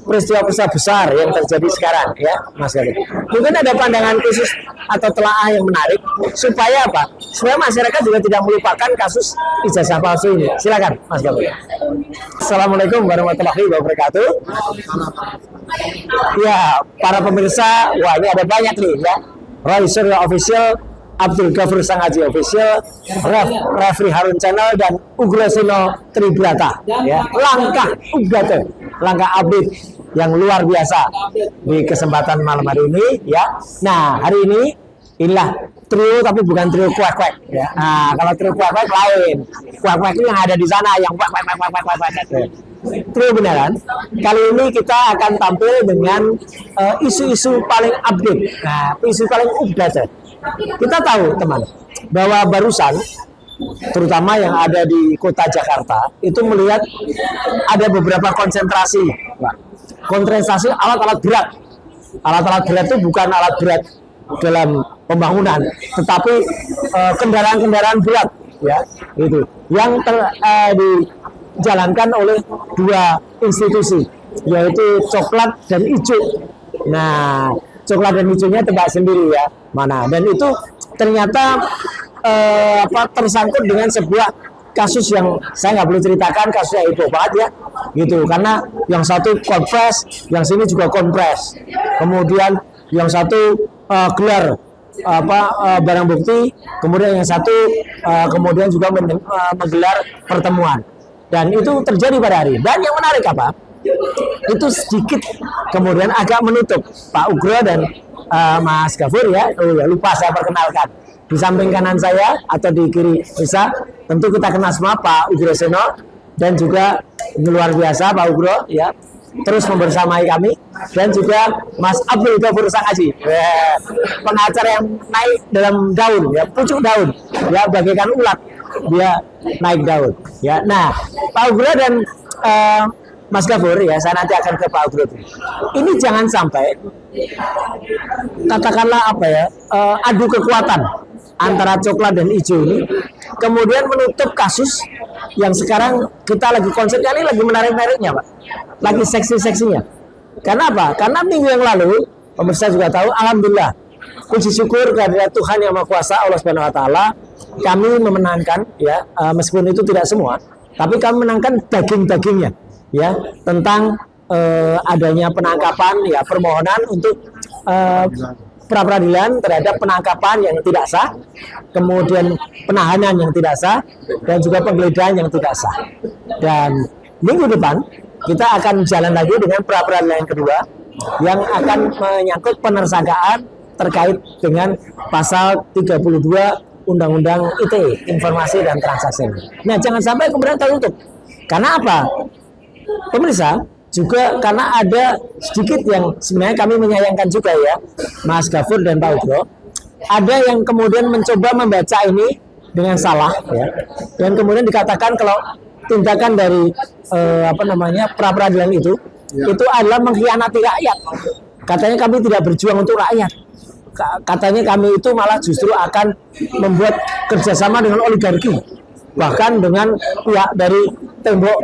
peristiwa-peristiwa besar yang terjadi sekarang ya Mas Gafur. Mungkin ada pandangan khusus atau telaah yang menarik supaya apa? Supaya masyarakat juga tidak melupakan kasus ijazah palsu ini. Silakan Mas Gafur. Assalamualaikum warahmatullahi wabarakatuh. Ya, para pemirsa, wah ini ada banyak nih ya. Roy Suryo Official, Abdul Ghafur Sangaji Official, Refri Harun Channel, dan Ugraseno Tribrata ya. Langkah Ugate, langkah update yang luar biasa di kesempatan malam hari ini ya. Nah, hari ini inilah trio, tapi bukan trio kuek-kuek ya. Nah, kalau trio kuek-kuek lain. Kuek-kuek itu yang ada di sana, yang kuek-kuek. Trio beneran. Kali ini kita akan tampil dengan isu-isu paling update. Nah, isu paling update. Kita tahu teman bahwa barusan terutama yang ada di kota Jakarta itu melihat ada beberapa konsentrasi alat-alat berat. Alat-alat berat itu bukan alat berat dalam pembangunan, tetapi kendaraan-kendaraan berat ya itu yang dijalankan oleh dua institusi, yaitu Coklat dan Ijo. Nah, Coklat dan Ijonya tebak sendiri ya mana, dan itu ternyata tersangkut dengan sebuah kasus yang saya nggak perlu ceritakan, kasusnya heboh banget ya gitu, karena yang satu kompres, yang sini juga kompres, kemudian yang satu gelar barang bukti, kemudian yang satu kemudian juga menggelar pertemuan, dan itu terjadi pada hari. Dan yang menarik apa? Itu sedikit kemudian agak menutup Pak Ugro dan Mas Ghafur ya. Oh ya, lupa saya perkenalkan. Di samping kanan saya atau di kiri bisa, tentu kita kenal semua Pak Ugraseno, dan juga luar biasa Pak Ugro ya, terus membersamai kami, dan juga Mas Abdul Ghafur Sangaji, pengacara yang naik dalam daun ya, pucuk daun ya, bagaikan ulat dia naik daun ya. Nah, Pak Ugro dan Mas Ghafur ya, saya nanti akan ke Pak Ugro. Ini jangan sampai katakanlah apa ya, adu kekuatan antara Coklat dan Ijo ini kemudian menutup kasus yang sekarang kita lagi konsep, ini lagi menarik-nariknya Pak, lagi seksi-seksinya. Karena apa? Karena minggu yang lalu pemirsa juga tahu, alhamdulillah, puji syukur kehadirat Tuhan Yang Maha Kuasa, Allah Subhanahu Wa Taala, kami memenangkan ya, meskipun itu tidak semua, tapi kami menangkan daging-dagingnya ya, tentang adanya penangkapan ya, permohonan untuk pra-peradilan terhadap penangkapan yang tidak sah, kemudian penahanan yang tidak sah, dan juga penggeledahan yang tidak sah. Dan minggu depan kita akan jalan lagi dengan pra-peradilan yang kedua, yang akan menyangkut penersangkaan terkait dengan pasal 32 Undang-Undang ITE, Informasi dan Transaksi. Nah, jangan sampai kemudian tertutup. Karena apa? Pemirsa, juga karena ada sedikit yang sebenarnya kami menyayangkan juga ya, Mas Ghafur dan Pak Ugro, ada yang kemudian mencoba membaca ini dengan salah ya, dan kemudian dikatakan kalau tindakan dari pra-peradilan itu adalah mengkhianati rakyat. Katanya kami tidak berjuang untuk rakyat, katanya kami itu malah justru akan membuat kerjasama dengan oligarki, bahkan dengan pihak dari tembok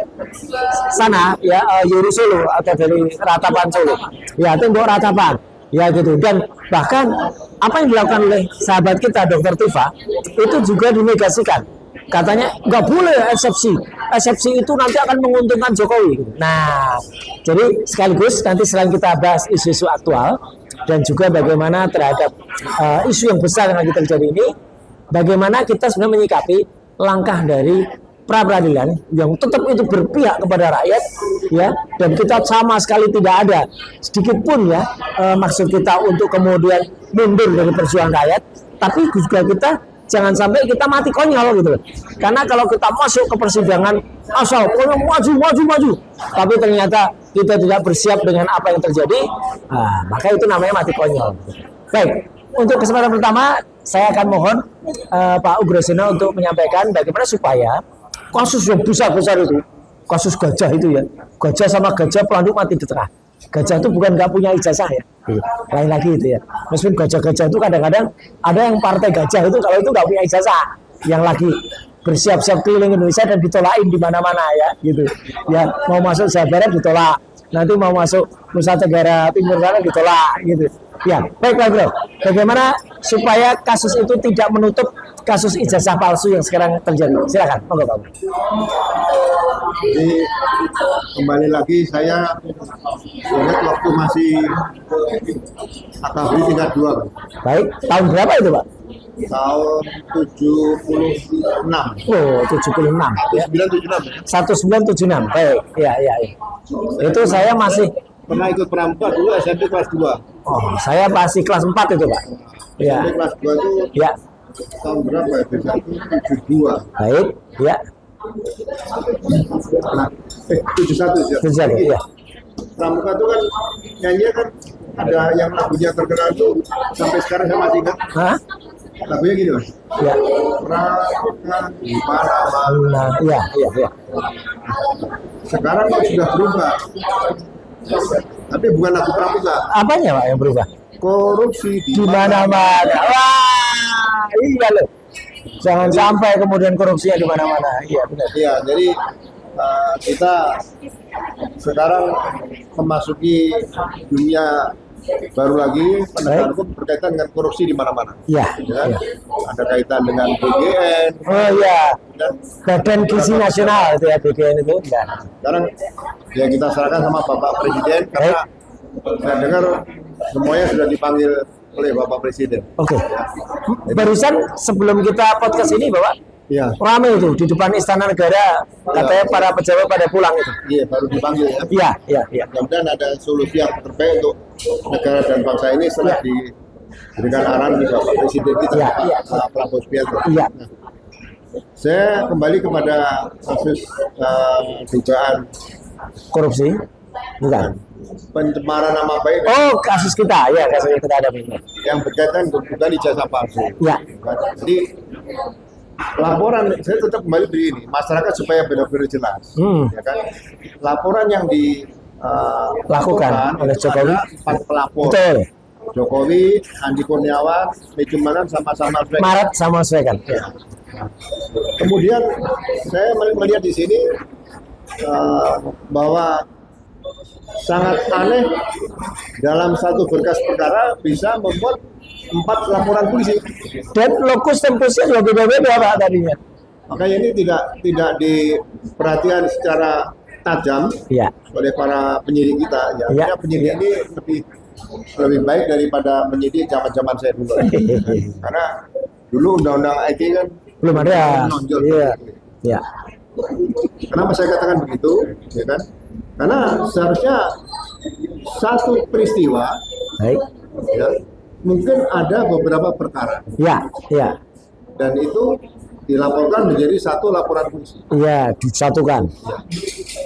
sana ya, Yuri Solo atau dari Ratapan Solo ya, tembok Ratapan ya gitu. Dan bahkan apa yang dilakukan oleh sahabat kita Dr. Tifa itu juga dinegasikan, katanya nggak boleh eksepsi itu nanti akan menguntungkan Jokowi. Nah, jadi sekaligus nanti selain kita bahas isu-isu aktual dan juga bagaimana terhadap isu yang besar yang lagi terjadi ini, bagaimana kita sebenarnya menyikapi langkah dari pra-peradilan yang tetap itu berpihak kepada rakyat ya, dan kita sama sekali tidak ada sedikit pun ya maksud kita untuk kemudian mundur dari perjuangan rakyat, tapi juga kita jangan sampai kita mati konyol gitu. Karena kalau kita masuk ke persidangan asal maju, tapi ternyata kita tidak bersiap dengan apa yang terjadi, maka itu namanya mati konyol. Baik, untuk kesempatan pertama saya akan mohon Pak Ugraseno untuk menyampaikan bagaimana supaya kasus yang besar-besar itu, kasus gajah itu ya, gajah sama gajah pelanduk mati di tengah. Gajah itu bukan nggak punya ijazah ya, lain lagi itu ya. Meskipun gajah-gajah itu kadang-kadang ada yang partai gajah itu kalau itu nggak punya ijazah, yang lagi bersiap-siap keliling Indonesia dan ditolakin di mana-mana ya, gitu. Ya mau masuk Jawa Barat ditolak, nanti mau masuk Nusa Tenggara Timur sana ditolak gitu. Ya, baiklah bro. Bagaimana supaya kasus itu tidak menutup kasus ijazah palsu yang sekarang terjadi? Silakan, monggo Pak. Jadi kembali lagi saya ingat waktu masih akabri tingkat 2, Baik, tahun berapa itu Pak? tahun 76, Oh, 76 ya. 1976 ya. 1976. Baik, ya. Itu saya masih Pernah ikut pramuka dulu SMP kelas 2. saya masih kelas 4 itu Pak. Ya. SMP kelas 2 itu Ya. tahun berapa ya? Bisa itu 72. Baik, ya. Nah, 71 ya. Terjadi, ya. Pramuka itu kan nyanyinya kan ada yang lagunya terkenal itu sampai sekarang saya masih ingat. Hah? Lagunya gini Mas. Ya. Pramuka di mana-mana. Nah, ya. Sekarang sudah berubah. Tapi bukan lagu pramuka. Apanya Pak yang berubah? Korupsi Di mana-mana. Wah, iya loh. Jangan sampai kemudian korupsinya di mana-mana. Iya, benar. Iya, jadi kita sekarang memasuki dunia baru lagi penegakan hukum berkaitan dengan korupsi di mana-mana. Iya, Ya, iya. ada kaitan dengan BGN. Oh iya, Dan Badan Gizi Nasional itu ya BGN itu. Ya. sekarang ya kita serahkan sama Bapak Presiden karena saya dengar semuanya sudah dipanggil oleh Bapak Presiden. Oke. Barusan sebelum kita podcast ini Bapak, Iya, ramai itu di depan Istana Negara, katanya para pejabat pada pulang itu. iya baru dipanggil ya. Iya. Mudah-mudahan ada solusi yang terbaik untuk negara dan bangsa ini setelah diberikan arahan di Bapak Presiden kita, Iya. Pak Prabowo Subianto. Iya. Nah, saya kembali kepada kasus dugaan Korupsi? Bukan. pencemaran nama baik Oh, kasus kita. Ya, kasus kita ada benar. yang berkaitan dengan ijazah palsu. Ya. Jadi laporan saya tetap kembali begini, masyarakat supaya benar-benar jelas, ya kan? Laporan yang Lakukan oleh Jokowi. 4 pelapor. Betul. Jokowi, Andi Kurniawan, Mejumanan sama-sama Swek. Maret sama Swekan. Ya. Kemudian saya melihat di sini bahwa sangat aneh dalam satu berkas perkara bisa membuat 4 laporan polisi. Dan lokus tempusnya juga beda-beda Pak tadinya. Makanya ini tidak diperhatikan secara tajam Iya. oleh para penyidik kita. Ya, Ya. Artinya penyidik ini lebih baik daripada penyidik zaman saya dulu. Karena dulu undang-undang IT kan Belum ada. menonjol. Iya. Ya. Kenapa saya katakan begitu? Ya kan? Karena seharusnya satu peristiwa, Baik. ya, mungkin ada beberapa perkara Ya. dan itu dilaporkan menjadi satu laporan polisi. Iya, disatukan.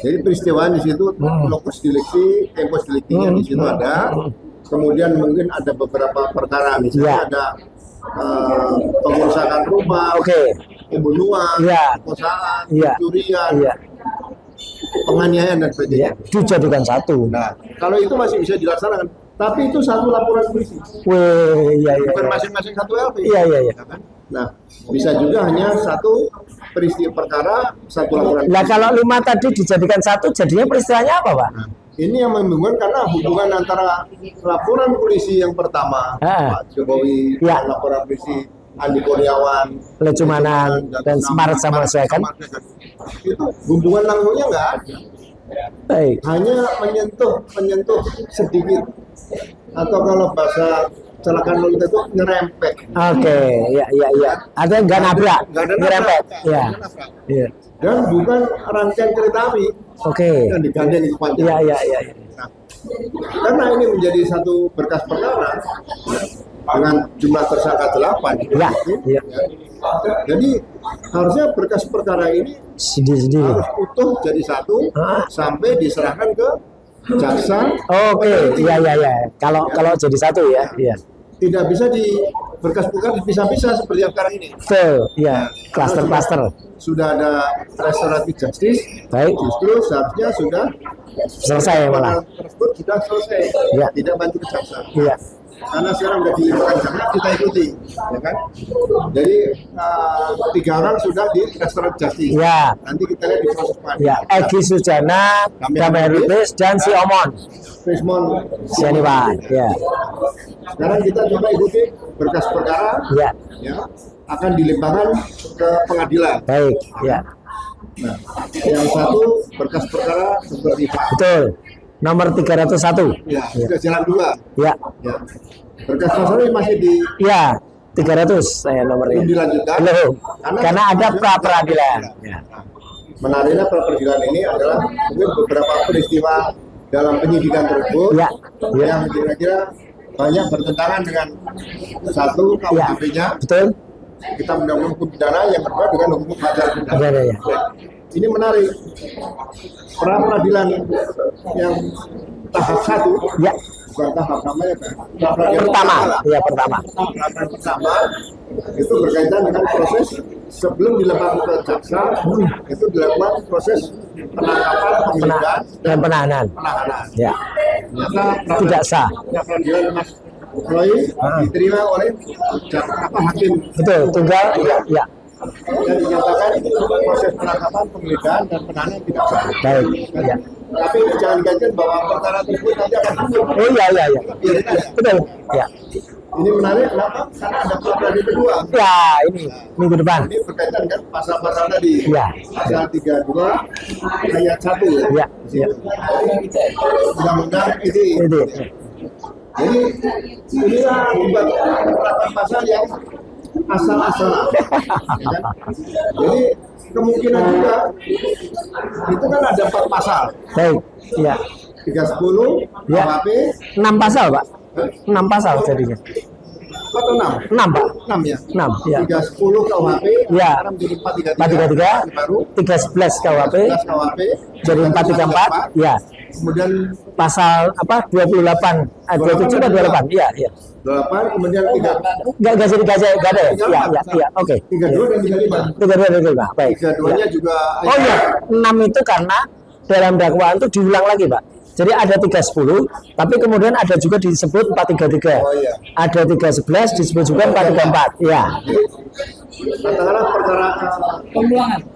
Jadi peristiwa di situ lokus delikti, tempus deliktinya di situ ada. Kemudian mungkin ada beberapa perkara, misalnya Ya. ada pengerusakan rumah, Oke. pembunuhan, Ya. perkosaan, Ya. pencurian, Iya. penganiayaan dan Ya, sebagainya. dijadikan satu. Nah, kalau itu masih bisa dilaksanakan, tapi itu satu laporan polisi, Wih, iya. bukan masing-masing satu LP. Iya. Ya kan? Nah, bisa juga hanya satu peristiwa perkara, satu laporan. Lah kalau 5 tadi dijadikan satu, jadinya peristiwanya apa, Pak? Nah, ini yang membingungkan karena hubungan antara laporan polisi yang pertama, Pak Jokowi, Ya. laporan polisi Andi Kurniawan, Lecumanan dan Maret sama Swekan. Itu hubungan langsungnya nggak ada. Baik. Hanya menyentuh sedikit, atau kalau bahasa celakaan lalu lintas itu nyerempet. Oke, iya. Ada nggak nabrak, Nggak ada nyerempet. nabrak. Iya. Nggak ada nabrak. Iya. Dan bukan rangkaian kereta api Oke. yang digandeng itu panjang. Iya. Nah, karena ini menjadi satu berkas perkara dengan jumlah tersangka 8. Iya. Jadi harusnya berkas perkara ini Sendiri-sendiri. harus utuh jadi satu sampai diserahkan ke jaksa. Oke, iya. Kalau jadi satu ya, iya. Tidak bisa di berkas perkara bisa-bisa seperti yang sekarang ini. Betul, iya. Cluster. Sudah ada restoratif justice, Baik. justru seharusnya sudah Selesai malah. tersebut sudah selesai, Ya. tidak bantu ke jaksa. Iya. karena sekarang udah dilimpahkan jangan kita ikuti, ya kan? Jadi 3 orang sudah di restoran justice. Ya. Nanti kita lihat di proses pengadilan. Ya, Egy Sujana, Damai Ritis, dan si Omon Prismon Sianiwan. Ya. Sekarang kita coba ikuti berkas perkara, Ya. ya, akan dilimpahkan ke pengadilan. Baik. Ya. Nah, yang satu berkas perkara seperti Pak. Betul. Nomor 301. Ya, sudah jalan 2. Ya. Ya. Berkas masalahnya masih di Ya. 300 saya nomornya. belum dilanjutkan. Belum. Karena ada pra peradilan. Ya. Menariknya pra peradilan ini adalah mungkin beberapa peristiwa dalam penyidikan tersebut Ya. Ya. yang kira-kira banyak bertentangan dengan satu Ya. KUHP-nya. Betul. Kita undang-undang hukum pidana, yang kedua dengan hukum acara pidana. Ya, ya, ya. Ini menarik. Pra peradilan yang tahap 1, Ya. bukan tahap namanya kan? Pra peradilan Pertama. Ya, pertama. Pra peradilan pertama itu berkaitan dengan proses sebelum dilakukan ke jaksa, itu dilakukan proses penangkapan, penggeledahan, Dan penahanan. penahanan. Ya. Ternyata Tidak sah. pra peradilan Mas Roy diterima oleh hakim Betul. Tunggal. Ya. Ya. dan dinyatakan proses penangkapan, penggeledahan dan penahanan tidak sah. Baik. Ya. Tapi jangan dikaitkan bahwa perkara tersebut nanti akan tutup. Oh iya, iya, iya. Biarin aja. Betul. Ya. Ini menarik kenapa? Karena ada pra peradilan kedua. Ya, ini minggu depan. Ini berkaitan kan pasal-pasal tadi. Ya. Pasal 32 ayat 1 ya. Ya. Ya. Undang-undang ini. Itu. Jadi inilah akibat penerapan pasal yang asal-asalan. Ya kan? Jadi kemungkinan juga itu kan ada 4 pasal. Baik. Ya. 310 Ya. KUHP 6 pasal, Pak. 6 pasal jadinya. atau 6? 6, Pak. 6 ya. 6. Ya. 310 KUHP Ya. sekarang menjadi 433, 433 baru 311 KUHP 11 KUHP jadi 434. Ya. kemudian Pasal apa? 28, 27 atau 28? Iya, iya. 8 kemudian 3 Enggak jadi gajah, enggak ada ya? Iya, iya, iya. Oke. 32 dan 35. 32, 35. Baik. 32-nya juga Oh iya, 6 itu karena dalam dakwaan itu diulang lagi, Pak. Jadi ada 310, tapi kemudian ada juga disebut 433. Oh iya. Ada 311 disebut juga 434. Iya. katakanlah perkara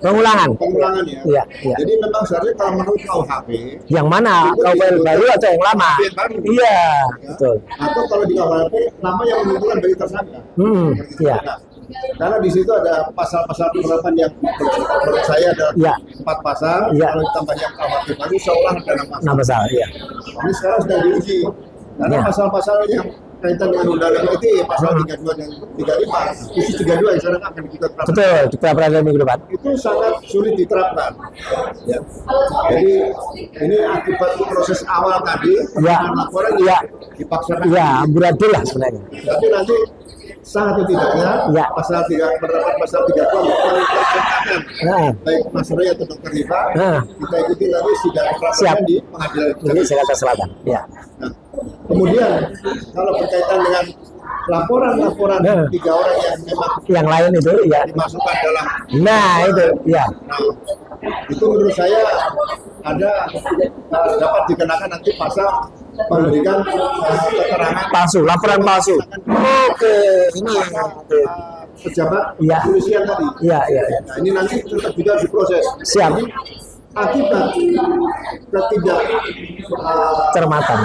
Pengulangan. pengulangan ya. Iya, iya. Jadi memang seharusnya kalau menurut KUHP Yang mana? KUHP baru atau yang lama? KUHP baru. Iya, betul. atau kalau di KUHP nama yang menentukan bagi tersangka. Iya. Karena di situ ada pasal-pasal penerapan yang menurut saya ada Iya. 4 pasal. Iya. Kalau ditambah yang KUHP baru seolah ada 6 pasal. 6 pasal, iya. Ini sekarang sedang diuji. Karena Ya. pasal-pasal yang kaitan dengan undang-undang itu pasal 32 dan 35, khusus 32 yang sekarang akan kita terapkan. Betul, di peradilan minggu depan. Itu sangat sulit diterapkan. Ya. Jadi ini akibat proses awal tadi, Ya. laporan Ya. dipaksakan. Iya, amburadul lah sebenarnya. Tapi nanti sah atau tidaknya Ya. pasal 3 penerapan pasal 32 kalau terkait Nah, baik Mas Roy atau Dr. Rifa, Nah. kita ikuti nanti sidang Siap. perapradilan di pengadilan. ini Jakarta Selatan. Ya. Nah, kemudian kalau berkaitan dengan laporan-laporan Nah. 3 orang yang memang Yang lain itu, ya. dimasukkan dalam, Nah, itu, ya. nah, itu menurut saya ada dapat dikenakan nanti pasal memberikan keterangan Palsu, laporan palsu. Oke, ini. Oke. pejabat Ya. kepolisian tadi. Iya, iya, iya. Nah, ini nanti tetap juga diproses. Siap. Akibat ketidak Cermatan.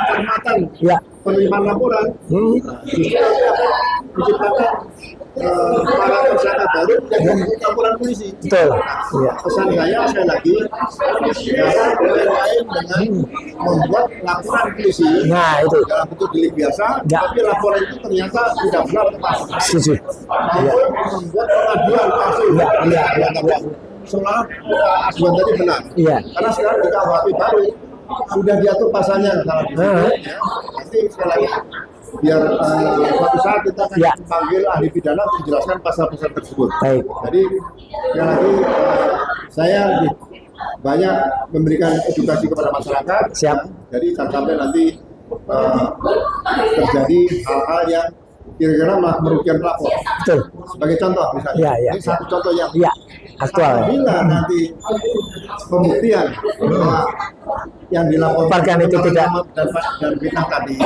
cermatan Ya. penerimaan laporan, justru akan menciptakan para tersangka baru yang membuat laporan polisi. Betul. Iya. Pesan saya sekali lagi, jangan main-main dengan membuat laporan polisi Nah, itu. dalam bentuk delik biasa, Ya. tapi laporan itu ternyata tidak benar tepat. Setuju. Iya. Maupun membuat pengaduan palsu. Iya, iya, iya, iya. Seolah aduan tadi benar. Iya. Karena sekarang di KUHP baru sudah diatur pasalnya kalau di situ, ya. Nanti sekali lagi biar suatu saat kita akan Ya. panggil ahli pidana untuk menjelaskan pasal-pasal tersebut. Baik. Jadi sekali lagi saya lebih banyak memberikan edukasi kepada masyarakat. Siap. Ya. Jadi jangan sampai nanti terjadi hal-hal yang kira-kira malah merugikan pelapor. Betul. Sebagai contoh misalnya, Ya, ya, ini satu contoh yang Iya. Aktual. apabila nanti pembuktian bahwa yang dilaporkan Laporkan itu tidak. dan fitnah tadi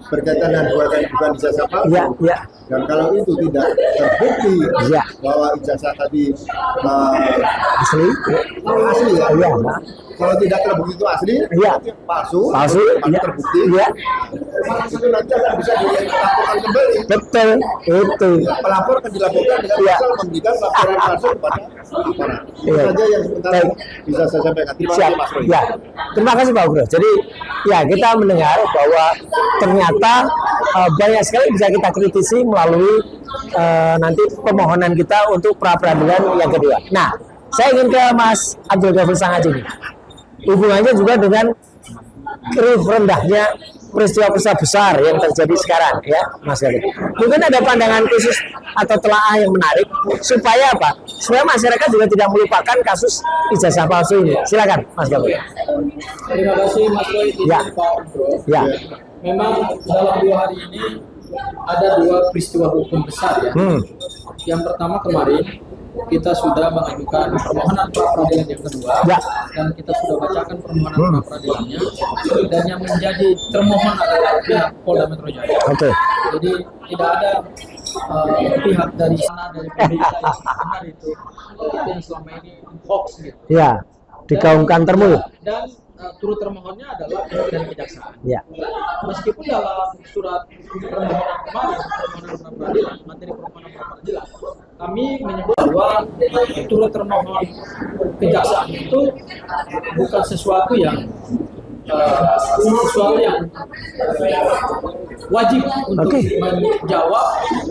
berkaitan dengan bukan ijazah palsu. Ya, ya. Dan kalau itu tidak terbukti Ya. bahwa ijazah tadi Asli. asli ya. Iya. Kalau tidak terbukti itu asli, Iya. palsu, Palsu. tapi Iya. terbukti, Iya. itu nanti akan bisa dilaporkan kembali. Betul. Itu. Pelapor akan dilaporkan dengan Iya. pasal memberikan laporan palsu kepada aparat. Itu Iya. saja yang sebentar Baik. bisa saya sampaikan. Terima Siap. kasih Mas Roy. Ya. Terima kasih Pak Ugro. Jadi ya kita mendengar bahwa ternyata banyak sekali bisa kita kritisi melalui nanti permohonan kita untuk pra peradilan yang kedua. Nah, saya ingin ke Mas Abdul Ghafur Sangaji ini. Hubungannya juga dengan rendahnya peristiwa-peristiwa besar yang terjadi sekarang, ya, Mas Ghafur. Mungkin ada pandangan khusus atau telaah yang menarik supaya apa? Supaya masyarakat juga tidak melupakan kasus ijazah palsu ini. Silakan, Mas Ghafur. Terima kasih Mas Roy, Ya. Pak Bro. Ya. Memang dalam 2 hari ini ada 2 peristiwa hukum besar ya. Yang pertama kemarin kita sudah mengajukan permohonan pra peradilan yang kedua, Ya. dan kita sudah bacakan permohonan pra peradilannya, dan yang menjadi termohon adalah pihak Polda Metro Jaya. Oke. Jadi tidak ada pihak dari sana dari pemerintah yang benar itu yang selama ini hoax gitu. Ya. Digaungkan termul. Dan turut termohonnya adalah pihak dari kejaksaan. Ya. Meskipun dalam surat permohonan kemarin, permohonan pra peradilan, materi permohonan pra peradilan, kami menyebut bahwa turut termohon kejaksaan itu bukan sesuatu yang wajib untuk Oke. menjawab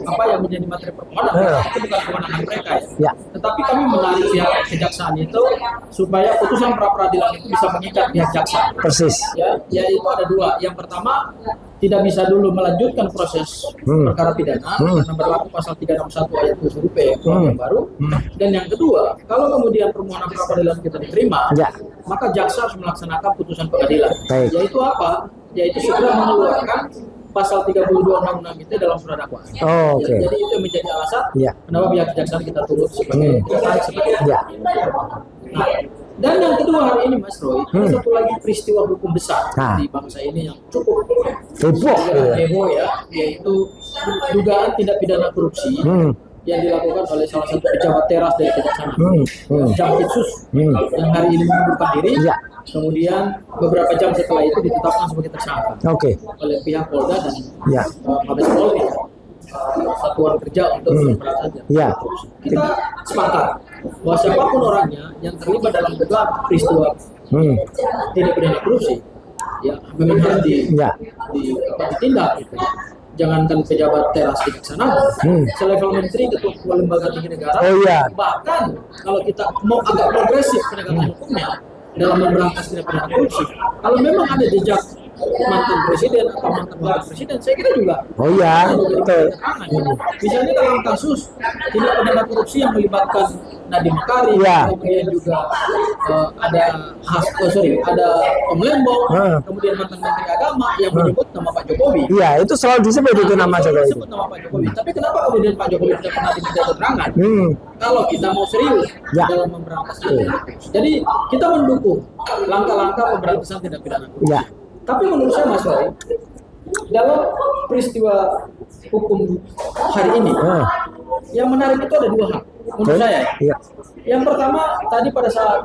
apa yang menjadi materi permohonan. Itu bukan kewenangan mereka ya. Ya. Tetapi kami menarik pihak kejaksaan itu supaya putusan pra peradilan itu bisa mengikat pihak jaksa. Persis. Ya, yaitu ada 2. Yang pertama, tidak bisa dulu melanjutkan proses perkara pidana karena berlaku pasal 361 ayat 2 huruf P yang baru. Dan yang kedua, kalau kemudian permohonan pra peradilan kita diterima, Ya. maka jaksa harus melaksanakan putusan pengadilan. Baik. Yaitu apa? Yaitu segera mengeluarkan pasal 32 Undang-Undang ITE dalam surat dakwaan. Oh, oke. Jadi itu yang menjadi alasan Ya. kenapa pihak kejaksaan kita turut sebagai sebagai Ya. Nah, dan yang kedua hari ini Mas Roy, ada satu lagi peristiwa hukum besar Nah. di bangsa ini yang cukup Heboh. heboh ya, yaitu dugaan tindak pidana korupsi yang dilakukan oleh salah satu pejabat teras dari kejaksaan Jampitsus yang hari ini mengundurkan diri. Ya. Kemudian beberapa jam setelah itu ditetapkan sebagai tersangka Oke. oleh pihak Polda dan Ya. Mabes Polri, satuan kerja untuk pemberantasan. Ya. Kita sepakat bahwa siapapun orangnya yang terlibat dalam dugaan peristiwa tindak pidana korupsi, ya memang harus Ya. ditindak. Gitu. Jangankan pejabat teras kejaksaan, selevel menteri, ketua lembaga tinggi negara, Oh, iya. bahkan kalau kita mau agak progresif penegakan hukumnya dalam memberantas tindak pidana korupsi, kalau memang ada jejak mantan presiden atau mantan wakil presiden, saya kira juga Oh iya, betul. misalnya dalam kasus tindak pidana korupsi yang melibatkan Nadiem Makarim, Ya. kemudian juga ada ada Om Lembong, kemudian mantan Menteri Agama yang menyebut nama Pak Jokowi. Iya, itu selalu disebut itu nama Jokowi itu. Disebut nama Pak Jokowi. Tapi kenapa kemudian Pak Jokowi tidak pernah diminta keterangan? Kalau kita mau serius Ya. dalam memberantas tindak pidana korupsi. Jadi kita mendukung langkah-langkah pemberantasan tindak pidana korupsi. Ya. Tapi menurut saya Mas Roy, dalam peristiwa hukum hari ini, yang menarik itu ada 2 hal menurut saya. Iya. Yang pertama, tadi pada saat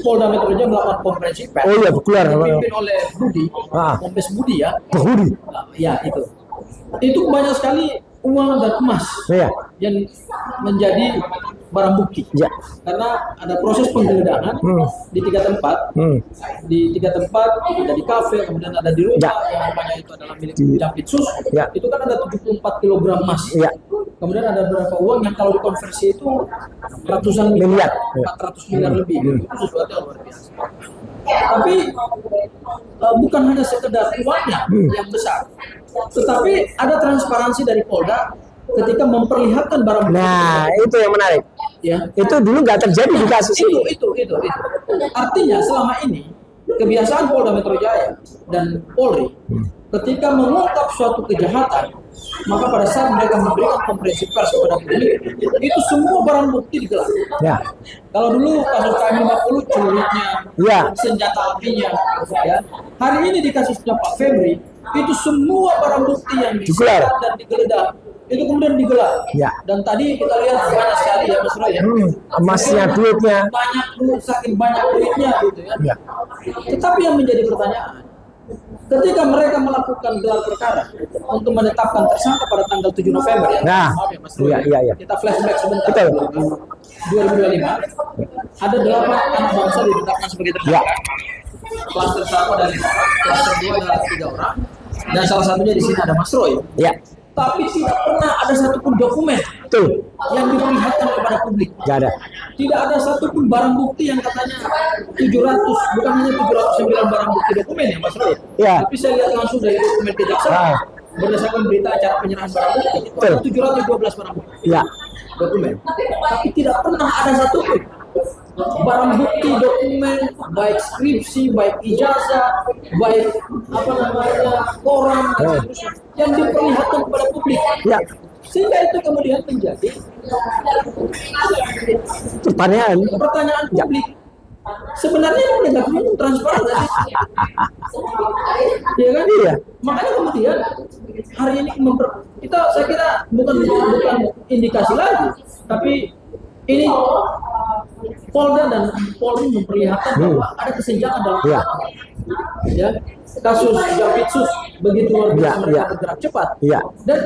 Polda Metro Jaya melakukan konferensi pers, Oh iya, keluar. dipimpin oleh Budi, Kombes Budi ya. Budi. Ya itu. Itu banyak sekali uang dan emas Iya. yang menjadi barang bukti. Ya. Karena ada proses penggeledahan di 3 tempat. Di 3 tempat, ada di kafe, kemudian ada di rumah yang rumahnya itu adalah milik Jampitsus. Ya. Itu kan ada 74 kg emas. Ya. Kemudian ada beberapa uang yang kalau dikonversi itu ratusan Miliar. 400 miliar lebih. Itu sesuatu yang luar biasa. Tapi bukan hanya sekedar uangnya yang besar, tetapi ada transparansi dari Polda ketika memperlihatkan barang bukti. Nah, itu yang menarik. Ya. Itu dulu nggak terjadi di kasus ini. Itu. Artinya selama ini kebiasaan Polda Metro Jaya dan Polri ketika mengungkap suatu kejahatan, maka pada saat mereka memberikan konferensi pers kepada publik, itu semua barang bukti digelar. Ya. Kalau dulu kasus KM50 celuritnya, Ya. senjata apinya, ya. Hari ini di kasusnya Pak Febri, itu semua barang bukti yang Digelar. disita dan digeledah itu kemudian digelar. Ya. Dan tadi kita lihat banyak sekali ya Mas Roy ya. Emasnya, duitnya. Banyak duit, saking banyak duitnya gitu ya. Ya. Tetapi yang menjadi pertanyaan, ketika mereka melakukan gelar perkara untuk menetapkan tersangka pada tanggal 7 November ya. Nah, Maaf ya Mas Roy. iya. Kita flashback sebentar. Betul. 2025 ada 8 anak bangsa ditetapkan sebagai tersangka. Ya. Klaster 1 ada 5 orang, klaster 2 ada 3 orang, dan salah satunya di sini ada Mas Roy. Ya. Tapi tidak pernah ada satupun dokumen Betul. yang diperlihatkan kepada publik. Nggak ada. Tidak ada satupun barang bukti yang katanya 700, bukan hanya 709 barang bukti dokumen ya Mas Roy. Ya. Tapi saya lihat langsung dari dokumen kejaksaan Ah. berdasarkan berita acara penyerahan barang bukti itu Betul. ada 712 barang bukti Ya. dokumen. Tapi tidak pernah ada satupun barang bukti dokumen, baik skripsi, baik ijazah, baik apa namanya koran dan seterusnya, yang diperlihatkan kepada publik. Ya. Sehingga itu kemudian menjadi Pertanyaan. pertanyaan Ya. publik. Sebenarnya penegak hukum transparan nggak sih? Iya kan? Iya. Makanya kemudian hari ini kita saya kira bukan indikasi lagi, tapi ini Polda dan Polri memperlihatkan bahwa ada kesenjangan dalam Ya. ya kasus Jampitsus begitu luar biasa Ya, mereka ya. bergerak cepat Ya. dan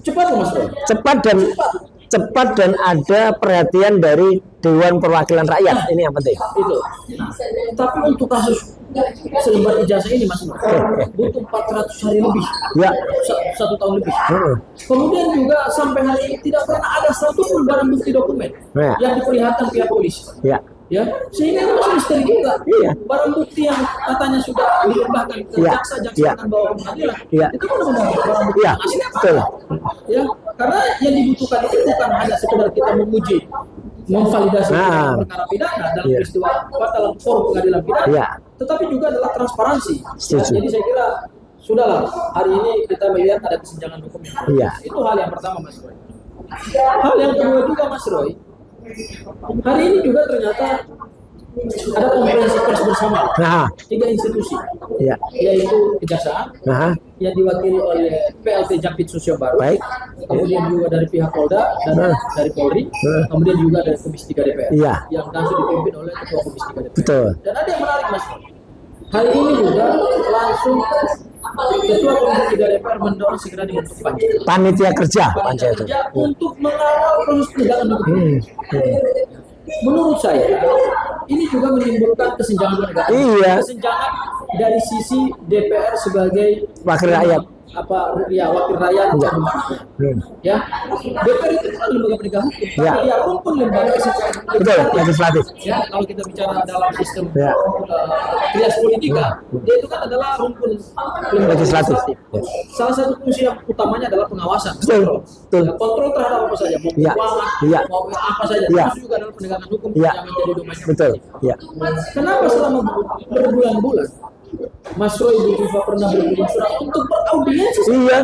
cepat loh Mas Roy. Cepat dan ada perhatian dari Dewan Perwakilan Rakyat. Ini yang penting. Itu. Nah, tapi untuk kasus selembar ijazah ini Mas Roy, butuh 400 hari lebih. Ya. 1 tahun lebih. Hmm. Kemudian juga sampai hari ini tidak pernah ada satupun barang bukti dokumen Ya. yang diperlihatkan pihak polisi. Ya. Ya, sehingga itu masih misteri juga. Iya. Barang bukti yang katanya sudah dilimpahkan ke Iya. jaksa Iya. akan bawa ke pengadilan. Iya. Itu kan benar barang bukti Iya. asli apa? Betul. Ya, karena yang dibutuhkan itu bukan hanya sekedar kita menguji, memvalidasi Nah. perkara pidana dalam Iya. peristiwa dalam forum pengadilan pidana, Iya. tetapi juga adalah transparansi. Setuju. Jadi saya kira sudahlah hari ini kita melihat ada kesenjangan hukum yang Iya. itu hal yang pertama Mas Roy. Hal yang kedua juga Mas Roy, hari ini juga ternyata ada konferensi pers bersama Nah. 3 institusi, Ya. yaitu kejaksaan Nah. yang diwakili oleh PLT Jampitsus yang baru, Baik. kemudian juga dari pihak Polda dan dari Polri, kemudian juga dari Komisi 3 DPR Iya. yang langsung dipimpin oleh Ketua Komisi 3 DPR. Betul. Dan ada yang menarik Mas, hari ini juga langsung Ketua Komisi 3 DPR mendorong segera dibentuk Panitia kerja. panitia Panitia kerja untuk mengawal proses penegakan hukum. Hmm. Menurut saya ini juga menimbulkan kesenjangan penegakan. Iya. Kesenjangan dari sisi DPR sebagai Wakil rakyat. wakil rakyat Iya. dan ya DPR itu kan lembaga penegak hukum, Ya. tapi dia rumpun lembaga Betul. Legislatif. ya kalau kita bicara dalam sistem Ya. trias politika, dia itu kan adalah rumpun lembaga Legislatif. Ya. Salah satu fungsi yang utamanya adalah pengawasan, Betul. kontrol. Betul. Ya, kontrol terhadap apa saja, mau Ya. keuangan, Ya. mau apa saja, Ya. termasuk juga adalah penegakan hukum Ya. yang menjadi domainnya. Betul. Ya. Kenapa selama berbulan-bulan Mas Roy Bu Viva pernah berkirim surat untuk beraudiensi? Iya.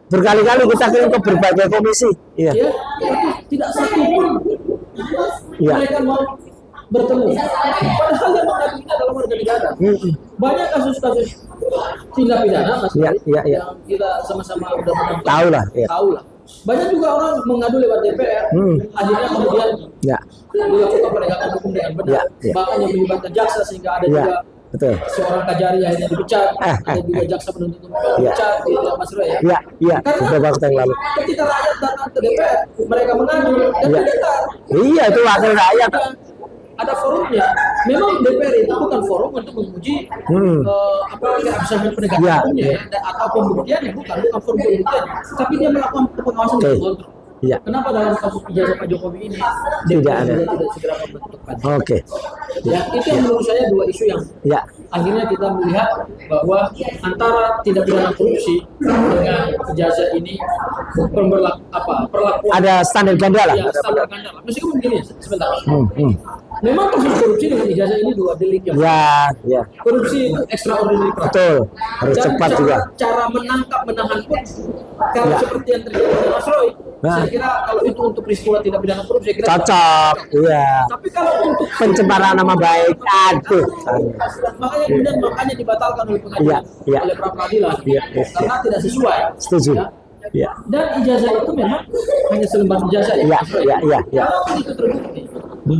Berkali-kali kita kirim ke berbagai komisi. Iya. Ya, tapi tidak satu pun Iya. mereka mau bertemu. Padahal yang mengadu kita adalah warga negara. Hmm. Banyak kasus-kasus tindak pidana, Mas Iya, Roy, iya, iya. yang kita sama-sama udah menonton. Tahu lah. Iya. Tahu lah. Banyak juga orang mengadu lewat DPR, akhirnya kemudian Ya. dilakukan penegakan hukum dengan benar. Ya, ya. Bahkan yang melibatkan jaksa sehingga ada Ya. juga Betul. seorang Kajari akhirnya dipecat, ada juga jaksa penuntut umum Ya. dipecat, gitu ya Mas Roy ya. Iya. Iya. Karena Beberapa waktu yang lalu. ketika rakyat datang ke DPR, mereka mengadu dan Ya. didengar. Iya, itu wakil rakyat. Ada forumnya. Memang DPR itu bukan forum untuk menguji keabsahan penegakan Ya, hukumnya ya. ya, atau pembuktiannya, bukan forum pembuktian, tapi dia melakukan pengawasan Oke. dan kontrol. Iya. Kenapa dalam kasus ijazah Pak Jokowi ini Tidak DPR ada. juga tidak segera membentuk panitia? Oke. Ya, itu yang menurut saya dua isu yang Ya. akhirnya kita melihat bahwa antara tindak pidana korupsi dengan ijazah ini perlakuan Ada standar ganda lah. ya, standar ganda lah. Meskipun begini sebentar. Memang kasus korupsi dengan ijazah ini dua delik yang Ya, korupsi itu extraordinary crime. betul. Harus Dan cepat juga. cara menangkap menahan pun kalau Ya. seperti yang terjadi dengan Mas Roy, Nah. saya kira kalau itu untuk peristiwa tidak pidana korupsi, saya kira Cocok. Iya. tapi kalau untuk Pencemaran nama baik. Aduh. makanya kemudian makanya dibatalkan oleh pengadilan, Iya. oleh pra peradilan, Iya. karena tidak sesuai. Setuju. Ya. Ya. Dan ijazah itu memang hanya selembar ijazah ya. Iya, Mas Roy. iya, iya, iya. Kalau itu terbukti,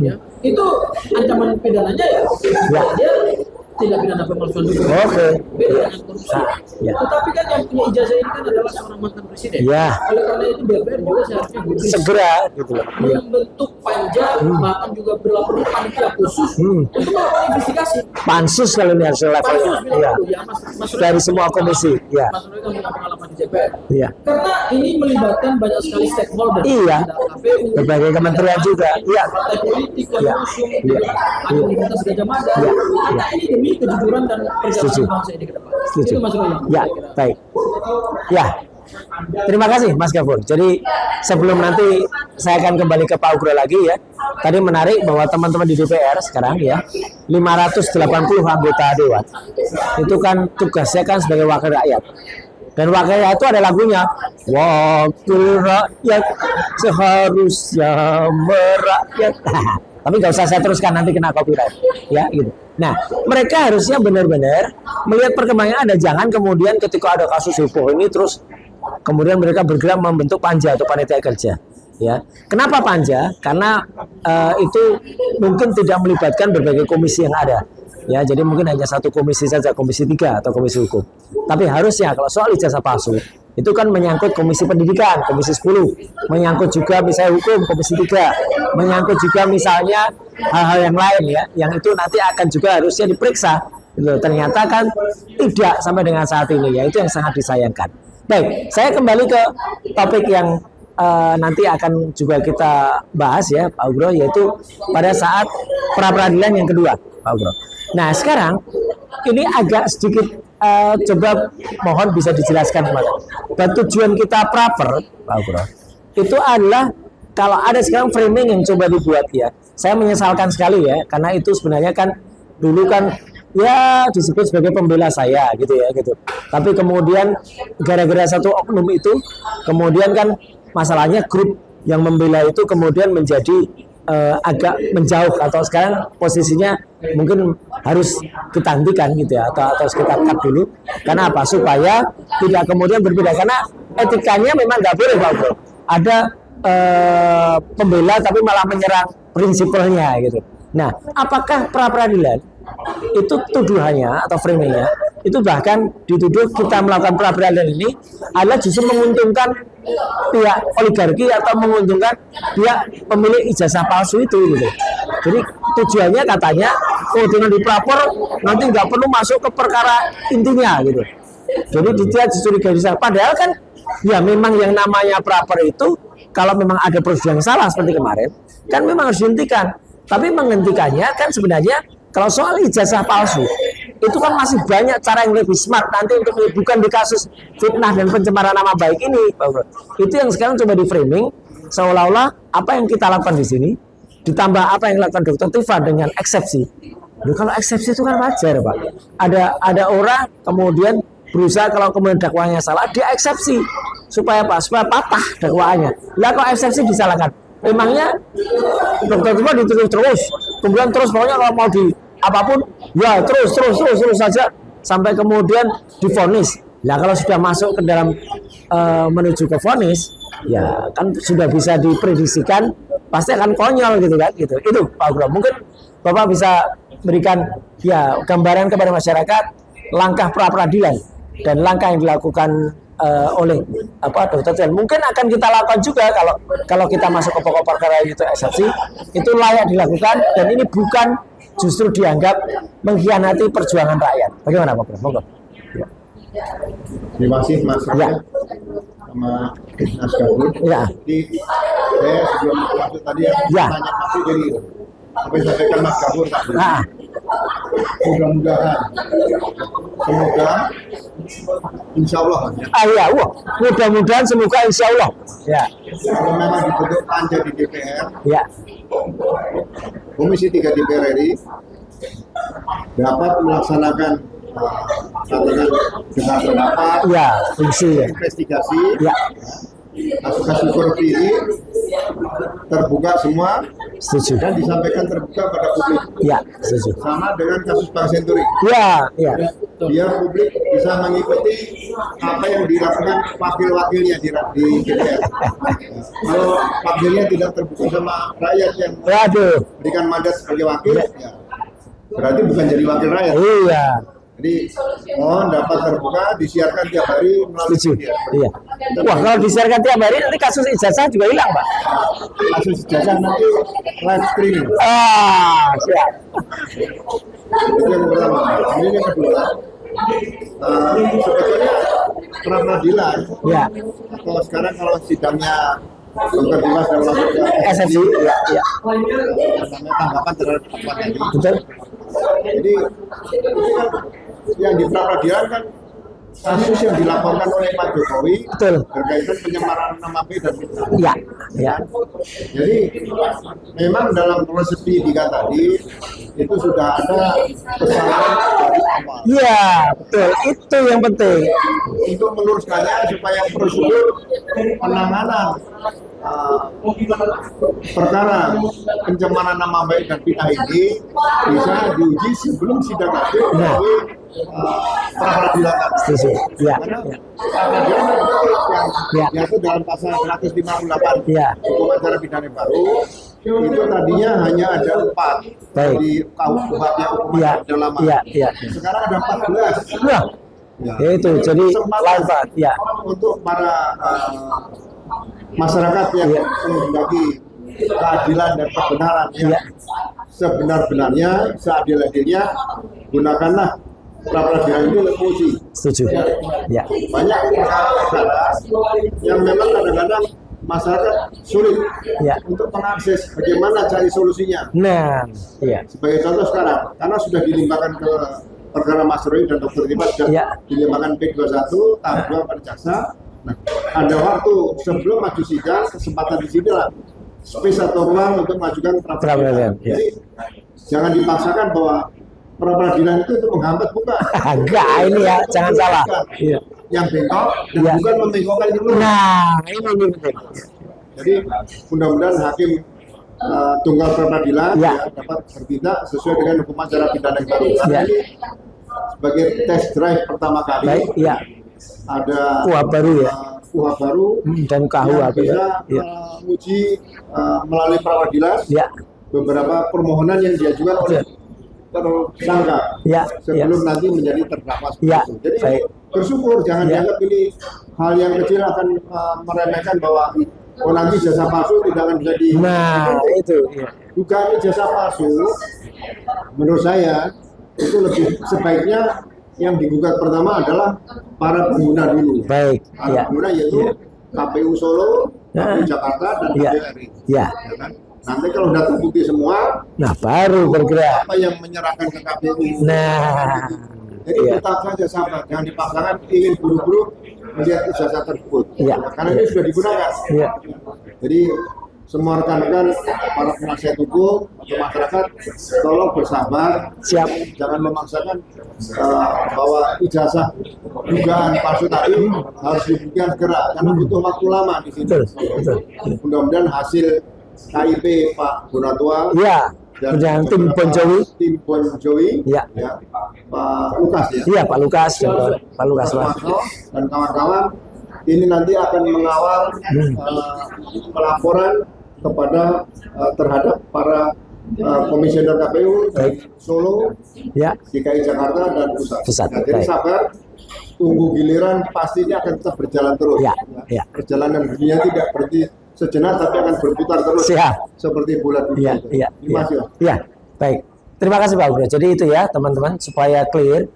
ya, itu ancaman pidananya ya, Ya. dia tidak pidana pemalsuan dokumen. Oke. Beda dengan korupsi. Ya. Tetapi kan yang punya ijazah ini kan adalah seorang mantan presiden. Ya. Oleh karena itu DPR juga seharusnya gubris Segera gitu loh. Iya. membentuk panja, bahkan juga berlaku panitia khusus untuk melakukan investigasi. Pansus kalau ini harus levelnya. Pansus bila Iya. perlu, ya, Mas Roy Dari kan semua punya komisi. Ya. Mas Roy kan punya pengalaman di DPR. Iya. Karena ini melibatkan banyak sekali stakeholder. Iya. Ada KPU, Berbagai kementerian juga. Iya. partai politik, Iya. pengusung, Iya. ada Universitas Gajah Mada. Iya. Karena ini demi kejujuran dan perjalanan Setuju. bangsa ini ke depan. Setuju. Itu Mas Roy yang Ya, saya kira. baik. Ya. Terima kasih Mas Gafur. Jadi sebelum nanti saya akan kembali ke Pak Ugro lagi ya. Tadi menarik bahwa teman-teman di DPR sekarang ya 580 anggota dewan. Itu kan tugasnya kan sebagai wakil rakyat. Dan wakil rakyat itu ada lagunya. Wakil rakyat seharusnya merakyat. Tapi nggak usah saya teruskan, nanti kena copyright ya gitu. Nah, mereka harusnya benar-benar melihat perkembangan ada, jangan kemudian ketika ada kasus heboh ini terus kemudian mereka bergerak membentuk panja atau panitia kerja ya. Kenapa panja? Karena itu mungkin tidak melibatkan berbagai komisi yang ada ya, jadi mungkin hanya satu komisi saja, komisi 3 atau komisi hukum. Tapi harusnya kalau soal ijazah palsu itu kan menyangkut komisi pendidikan, komisi 10, menyangkut juga misalnya hukum, komisi 3, menyangkut juga misalnya hal-hal yang lain ya, yang itu nanti akan juga harusnya diperiksa. Gitu. Ternyata kan tidak sampai dengan saat ini ya, itu yang sangat disayangkan. Baik, saya kembali ke topik yang nanti akan juga kita bahas ya Pak Ugro, yaitu pada saat pra peradilan yang kedua Pak Ugro. Nah sekarang ini agak sedikit coba mohon bisa dijelaskan kemarin. Dan tujuan kita praper, Pak Ugro, itu adalah kalau ada sekarang framing yang coba dibuat ya. Saya menyesalkan sekali ya, karena itu sebenarnya kan dulu kan ya disebut sebagai pembela saya gitu ya gitu. Tapi kemudian gara-gara satu oknum itu, kemudian kan masalahnya grup yang membela itu kemudian menjadi agak menjauh, atau sekarang posisinya mungkin harus kita hentikan gitu ya, atau kita cut dulu. Karena apa? Supaya tidak kemudian berbeda, karena etikanya memang nggak boleh Pak Bro. Ada pembela tapi malah menyerang prinsipalnya gitu. Nah, apakah pra peradilan itu tuduhannya atau framingnya itu bahkan dituduh kita melakukan pra peradilan ini adalah justru menguntungkan pihak oligarki atau menguntungkan pihak pemilik ijazah palsu itu gitu. Jadi tujuannya katanya dengan dipelapor nanti nggak perlu masuk ke perkara intinya gitu. Jadi dia justru digariskan. Padahal kan ya memang yang namanya praper itu kalau memang ada prosedur yang salah seperti kemarin kan memang harus dihentikan. Tapi menghentikannya kan sebenarnya kalau soal ijazah palsu itu kan masih banyak cara yang lebih smart nanti untuk bukan di kasus fitnah dan pencemaran nama baik ini, Pak Bro. Itu yang sekarang coba di framing seolah-olah apa yang kita lakukan di sini ditambah apa yang dilakukan Dr. Tifa dengan eksepsi. Loh, kalau eksepsi itu kan wajar, Pak. Ada orang kemudian berusaha kalau kemudian dakwahnya salah dia eksepsi supaya apa? Supaya patah dakwaannya. Lah kok eksepsi disalahkan? Memangnya Dr. Tifa dituduh terus, kemudian terus pokoknya kalau mau di apapun ya terus saja sampai kemudian divonis. Nah kalau sudah masuk ke dalam menuju ke vonis ya kan sudah bisa diprediksikan pasti akan konyol gitu kan gitu. Itu Pak Bro, mungkin Bapak bisa berikan ya gambaran kepada masyarakat langkah pra peradilan dan langkah yang dilakukan oleh Dr. Tifa. Mungkin akan kita lakukan juga kalau kita masuk ke pokok perkara itu eksepsi itu layak dilakukan dan ini bukan justru dianggap mengkhianati perjuangan rakyat. Bagaimana Pak Bro? Monggo. Ya. Terima kasih Mas Ya. sama Mas Gafur. Ya. Jadi saya sebelum masuk tadi yang Ya. tanya pasti jadi apa yang disampaikan Mas Gafur tadi. Nah, Mudah-mudahan semoga insya Allah ya, mudah-mudahan semoga insya Allah. Ya, kalau memang dibentuk panja di DPR ya, Komisi 3 DPR RI dapat melaksanakan katakan dengar pendapat, Ya, fungsi ya. investigasi, Ya, kasus-kasus korupsi ini terbuka semua setuju. dan disampaikan terbuka pada publik. Ya, setuju. Sama dengan kasus Bank Senturi. Ya, ya. Biar publik bisa mengikuti apa yang dilakukan wakil-wakilnya di DPR. Kalau wakilnya tidak terbuka sama rakyat yang Waduh. berikan mandat sebagai wakil, ya, berarti bukan jadi wakil rakyat. Iya, Jadi mohon dapat terbuka, disiarkan tiap hari melalui setuju. media. Iya. Wah, kalau disiarkan tiap hari nanti kasus ijazah juga hilang, Pak. Kasus ijazah nanti live streaming. Ah, siap. Itu yang pertama. Kemudian yang kedua, sebetulnya pra peradilan. Ya, Kalau sekarang kalau sidangnya Dr. Dimas dan langsung ke SFC. Ya, ya. namanya tanggapan terhadap apa tadi. Betul. Jadi itu kan yang di pra peradilan kan kasus yang dilaporkan oleh Pak Jokowi Betul. berkaitan penyemaran nama baik dan fitnah. Ya, ya. Jadi memang dalam proses penyidikan tadi itu sudah ada kesalahan dari awal. Iya, betul. Itu yang penting. Untuk meluruskannya supaya prosedur penanganan perkara pencemaran nama baik dan fitnah ini bisa diuji sebelum sidang akhir Nah. melalui pra peradilan. Setuju. Ya, Karena ya. pra peradilan yang Ya. diatur dalam pasal 158 Ya. hukum acara pidana baru itu tadinya hanya ada 4 Baik. di KUHP hukum Iya, acara pidana lama. iya, iya. Sekarang ada 14. Nah, Ya. itu jadi lain Pak. Ya, Untuk para masyarakat yang Iya. menghendaki keadilan dan kebenaran yang Iya. sebenar-benarnya, seadil-adilnya, gunakanlah pra peradilan itu untuk uji. setuju. Ya, Banyak perkara-perkara yang memang kadang-kadang masyarakat sulit ya. untuk mengakses bagaimana cari solusinya. Nah, ya. Sebagai contoh sekarang, karena sudah dilimpahkan ke perkara Mas Roy dan Dr. Dimas dan Ya. dilimpahkan P21 tahap 2 pada jaksa. Nah, ada waktu sebelum maju sidang, kesempatan di sini lah space atau ruang untuk mengajukan pra Pra peradilan, ya. Jadi jangan dipaksakan bahwa pra peradilan itu untuk menghambat, bukan. Enggak, ini ya, jangan salah. Iya. Yang bengkok dan Ya. bukan membengkokkan itu. Nah, ini penting. Jadi mudah-mudahan hakim tunggal pra peradilan Ya. ya, dapat bertindak sesuai dengan hukum acara pidana yang baru. Karena Ya. ini sebagai test drive pertama kali Baik, ya. ada Kuhap baru ya. kuhap baru Dan yang KUHP bisa ya. Ya. menguji melalui pra peradilan Ya. beberapa permohonan yang diajukan oleh tersangka Ya. sebelum nanti menjadi terdakwa seperti Ya. itu. Jadi Baik. bersyukur, jangan Ya. dianggap ini hal yang kecil akan meremehkan bahwa oh nanti jasa palsu tidak akan bisa di. Nah, itu ya. Dugaan jasa palsu menurut saya itu lebih sebaiknya yang digugat pertama adalah para pengguna dulu. Baik, Para ya. pengguna yaitu Ya. KPU Solo, KPU Ya. Jakarta dan Ya. KPU RI. Ya. Ya kan? Nanti kalau sudah terbukti semua, Nah, baru bergerak. apa yang menyerahkan ke KPU? Nah, Jadi ya. tetap saja sabar, jangan dipaksakan ingin buru-buru melihat ijazah tersebut. Ya. Karena ini sudah digunakan. Ya. Jadi semua rekan-rekan, para penasihat hukum atau masyarakat, tolong bersabar, Siap. jangan memaksakan bahwa ijazah dugaan palsu tadi harus dibuktikan segera, karena butuh waktu lama di sini. Betul, betul. Mudah-mudahan hasil KIP Pak Gunatua Ya. Dan tim Bon Jovi. tim Bon Jovi, Ya. Pak Lukas ya, Iya, Pak Lukas dan Pak Lukas Pak. Masno dan kawan-kawan ini nanti akan mengawal pelaporan kepada terhadap para komisioner KPU dari Solo, Ya. DKI Jakarta dan Pusat. Pusat, Nah, jadi baik. sabar, tunggu giliran pastinya akan tetap berjalan terus. Ya, ya. Perjalanan dunia tidak berhenti sejenak tapi akan berputar terus. Siap. Seperti bulan Iya, itu. iya, Terima kasih. iya. Iya, baik. Terima kasih Pak Bro. Jadi itu ya teman-teman supaya clear,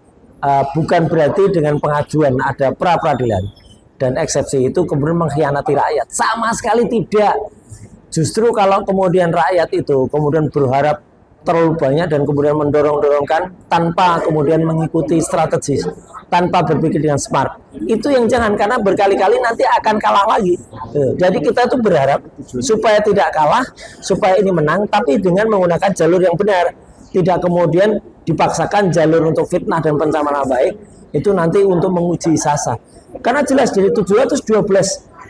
bukan berarti dengan pengajuan ada pra peradilan dan eksepsi itu kemudian mengkhianati rakyat. Sama sekali tidak. Justru kalau kemudian rakyat itu kemudian berharap terlalu banyak dan kemudian mendorong-dorongkan tanpa kemudian mengikuti strategi, tanpa berpikir dengan smart. Itu yang jangan, karena berkali-kali nanti akan kalah lagi. Jadi kita tuh berharap supaya tidak kalah, supaya ini menang, tapi dengan menggunakan jalur yang benar. Tidak kemudian dipaksakan jalur untuk fitnah dan pencemaran baik, itu nanti untuk menguji sasa. Karena jelas dari 712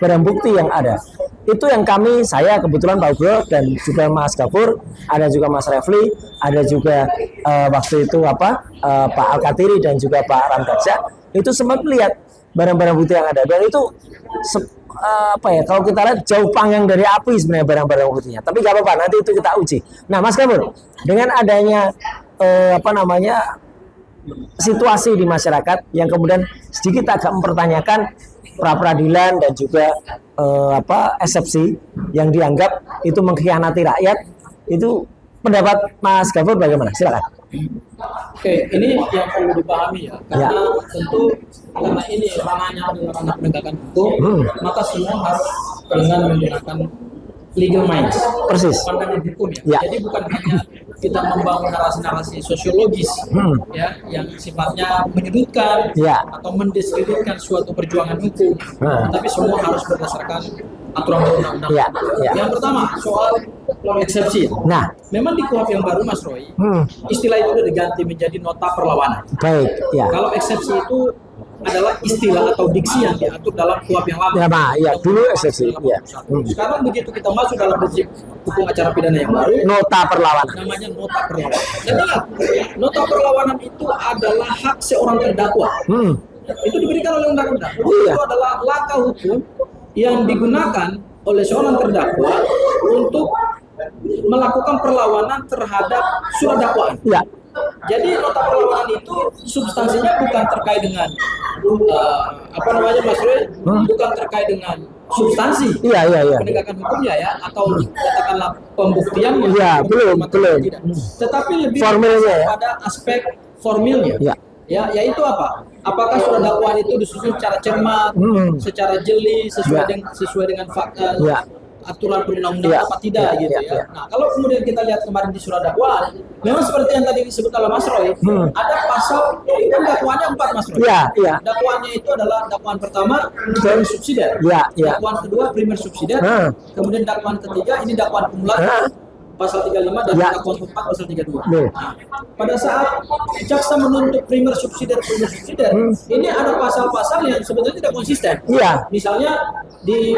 barang bukti yang ada, itu yang saya kebetulan Pak Ugro dan juga Mas Gafur, ada juga Mas Refli, ada juga waktu itu Pak Al-Katiri dan juga Pak Ramdaksa, itu sempat melihat barang-barang bukti yang ada, dan itu kalau kita lihat jauh panggang dari api sebenarnya barang-barang buktinya. Tapi nggak apa-apa, nanti itu kita uji. Nah, Mas Gafur, dengan adanya situasi di masyarakat yang kemudian sedikit agak mempertanyakan pra-peradilan dan juga eksepsi yang dianggap itu mengkhianati rakyat, itu pendapat Mas Gafur bagaimana? Silakan. Oke, ini yang perlu dipahami ya, karena tentu karena ini ranahnya adalah ranah penegakan hukum, maka semua harus dengan menggunakan legal minds, persis, pandangan hukum ya. Jadi bukan hanya kita membangun narasi-narasi sosiologis ya yang sifatnya menyudutkan atau mendiskreditkan suatu perjuangan hukum, tapi semua harus berdasarkan aturan undang-undang. Yang pertama soal eksepsi. Nah, memang di KUHP yang baru, Mas Roy, istilah itu sudah diganti menjadi nota perlawanan. Baik, ya. Kalau eksepsi itu adalah istilah atau diksi yang diatur dalam KUHP yang lama. Dulu eksepsi. Sekarang begitu kita masuk dalam prinsip hukum acara pidana yang baru, nota perlawanan. Namanya nota perlawanan. Dan ingat, nota perlawanan itu adalah hak seorang terdakwa. Itu diberikan oleh undang-undang. Itu adalah langkah hukum yang digunakan oleh seorang terdakwa untuk melakukan perlawanan terhadap surat dakwaan. Jadi nota perlawanan itu substansinya bukan terkait dengan Mas Roy, bukan terkait dengan substansi penegakan hukumnya ya, atau katakanlah pembuktiannya. Belum. Tetapi lebih pada aspek formilnya. Yaitu apa? Apakah surat dakwaan itu disusun secara cermat, secara jeli, sesuai dengan fakta, aturan perundang-undangan apa tidak gitu ya. Nah, kalau kemudian kita lihat kemarin di surat dakwaan, memang seperti yang tadi disebut oleh Mas Roy, ada pasal kan dakwaannya 4, Mas Roy. Dakwaannya itu adalah dakwaan pertama primer subsidiar, dakwaan kedua primer subsidiar, kemudian dakwaan ketiga ini dakwaan kumulatif pasal 35 dan dakwaan keempat pasal 32. Nah, pada saat jaksa menuntut primer subsidiar, ini ada pasal-pasal yang sebetulnya tidak konsisten. Misalnya di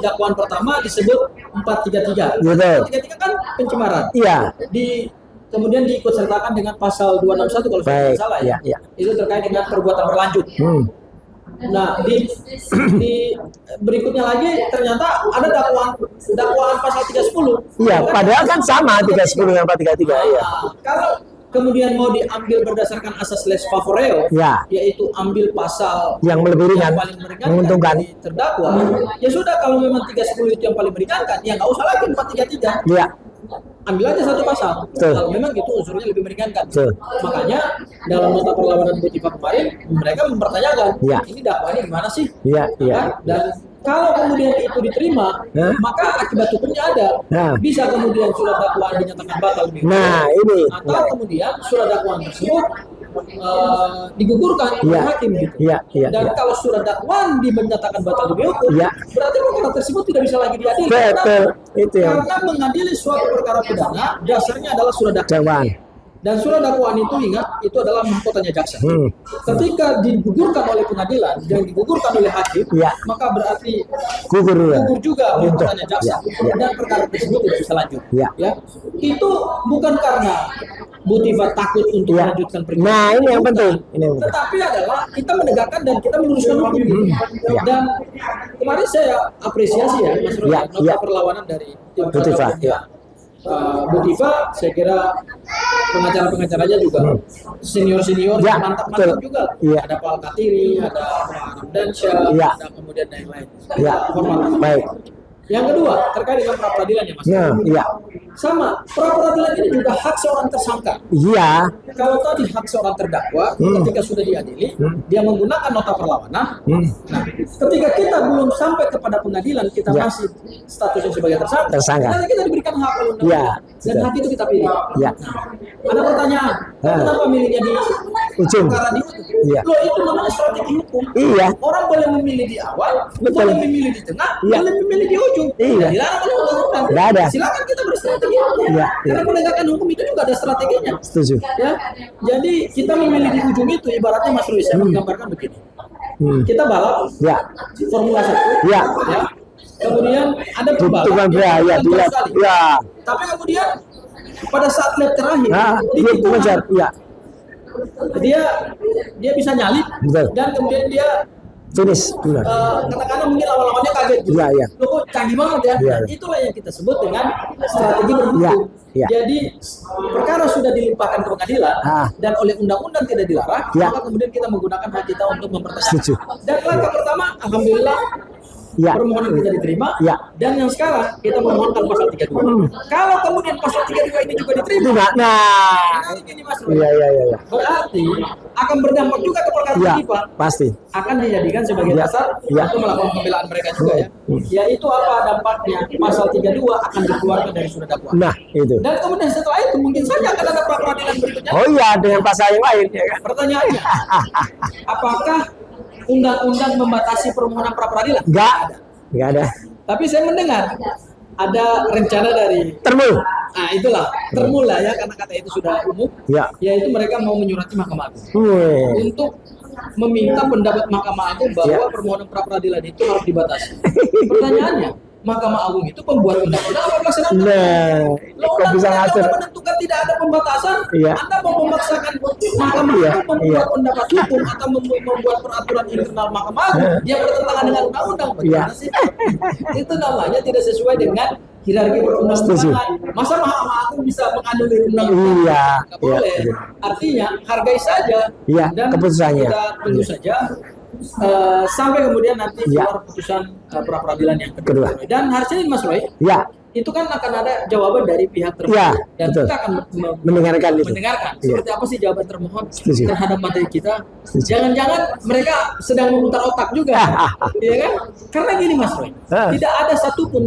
dakwaan pertama disebut 433. 433 kan pencemaran. Kemudian diikut sertakan dengan pasal 261 kalau saya tidak salah ya. Itu terkait dengan perbuatan berlanjut. Nah, di berikutnya lagi ternyata ada dakwaan pasal 310. Padahal kan sama 310 dengan 433. Kalau kemudian mau diambil berdasarkan asas les favoreo, yaitu ambil pasal yang lebih ringan, paling meringankan menguntungkan dari terdakwa, ya sudah, kalau memang 310 itu yang paling meringankan, ya nggak usah lagi 433. Ambil aja satu pasal. Kalau memang itu unsurnya lebih meringankan. Makanya dalam nota perlawanan Butiva kemarin mereka mempertanyakan, ini dakwaannya gimana sih? Dan kalau kemudian itu diterima, maka akibat hukumnya ada. Bisa kemudian surat dakwaan dinyatakan batal lebih atau kemudian surat dakwaan tersebut digugurkan oleh hakim gitu. Dan kalau surat dakwaan dinyatakan batal demi hukum, berarti perkara tersebut tidak bisa lagi diadili. Karena mengadili suatu perkara pidana dasarnya adalah surat dakwaan. Dan surat dakwaan itu, ingat, itu adalah mahkotanya jaksa. Ketika digugurkan oleh pengadilan dan digugurkan oleh hakim, maka berarti gugur juga mahkotanya jaksa. Dan perkara tersebut tidak bisa lanjut. Itu bukan karena Butiva takut untuk melanjutkan perkara. Nah, ini yang penting. Tetapi adalah kita menegakkan dan kita meluruskan hukum. Dan kemarin saya apresiasi ya, Mas Roy, nota perlawanan dari Butiva. Butiva, saya kira pengacara-pengacaranya juga senior-senior, mantap-mantap juga. Ada Pak Al-Katiri, ada Pak Ramdaksa, ada kemudian yang lain. Baik. Yang kedua, terkait dengan pra peradilan ya Mas. Nah, iya. Sama, pra peradilan ini juga hak seorang tersangka. Iya. Kalau tadi hak seorang terdakwa ketika sudah diadili, dia menggunakan nota perlawanan. Nah, ketika kita belum sampai kepada pengadilan, kita Ya. masih statusnya sebagai tersangka. Tersangka. Nanti kita diberikan hak oleh undang-undang. Ya, Dan betul. hak itu kita pilih. Ya. Ada pertanyaan, kenapa milihnya di Ujung. perkara di ujung? Ya. Loh, itu namanya strategi hukum. Iya. Orang boleh memilih di awal, Betul. boleh memilih di tengah, Iya. boleh memilih di ujung. Iya. Dilarang oleh undang-undang. Nggak ada. Silakan kita berstrategi hukum. Iya, Karena iya. penegakan hukum itu juga ada strateginya. Setuju. Ya, jadi kita memilih di ujung itu ibaratnya Mas Luis saya menggambarkan begini. Kita balap Ya. Formula 1. Ya. Ya. Kemudian ada pembalap Tukang yang ya, jalan dia. sekali. Ya. Tapi kemudian pada saat lap terakhir Nah, di dia tikungan, mengejar. Ya. dia bisa nyalip Betul. dan kemudian dia Finish. Benar. katakanlah mungkin lawan-lawannya kaget gitu. Iya, iya. Loh, kok canggih banget ya. Iya, Nah, iya. itulah yang kita sebut dengan strategi berhukum. Iya, iya. Jadi perkara sudah dilimpahkan ke pengadilan dan oleh undang-undang tidak dilarang, Iya. maka kemudian kita menggunakan hak kita untuk mempertanyakan. Setuju. Dan langkah pertama, alhamdulillah Ya. permohonan kita diterima. Ya. Dan yang sekarang kita memohonkan pasal 32. Kalau kemudian pasal 32 ini juga diterima, Itu nggak. Nah. nah, ini Mas Roy. Iya, iya, iya. Ya. Berarti akan berdampak juga ke perkara Ya. IPA. Pasti. Akan dijadikan sebagai Ya. dasar Ya. untuk melakukan pembelaan mereka juga ya. Yaitu apa dampaknya? Pasal 32 akan dikeluarkan dari surat dakwaan. Nah, itu. Dan kemudian setelah itu mungkin saja akan ada pra peradilan berikutnya. Oh iya, dengan pasal yang lain ya kan. Pertanyaannya, apakah undang-undang membatasi permohonan pra peradilan? Enggak. Enggak ada. Tapi saya mendengar ada rencana dari Termul. nah itulah termula ya karena kata itu sudah umum, Ya. yaitu mereka mau menyurati Mahkamah Agung Wih. untuk meminta pendapat Mahkamah Agung bahwa Ya. permohonan pra peradilan itu harus dibatasi. Pertanyaannya, Mahkamah Agung itu pembuat undang-undang apa pelaksana undang-undang? Nah, Loh, kok bisa undang-undang ngatur? sudah menentukan tidak ada pembatasan. Iya. Anda mau memaksakan Mahkamah Iya, Agung membuat pendapat hukum atau membuat peraturan internal Mahkamah Agung yang bertentangan dengan undang-undang. Iya. Bagaimana sih? Itu namanya tidak sesuai dengan hierarki perundang-undangan. Masa Mahkamah Agung bisa menganulir undang-undang? Iya, Nggak boleh. iya. Artinya hargai saja. Iya, Dan keputusannya. kita tunggu saja sampai kemudian nanti Iya. keluar putusan pra peradilan yang Kedua. Dan hari Senin Mas Roy, Ya. itu kan akan ada jawaban dari pihak termohon Iya, dan betul. kita akan Mendengarkan itu. mendengarkan Iya. seperti apa sih jawaban termohon Setuju. terhadap materi kita. Setuju. Jangan-jangan mereka sedang memutar otak juga, iya kan? Karena gini Mas Roy, tidak ada satupun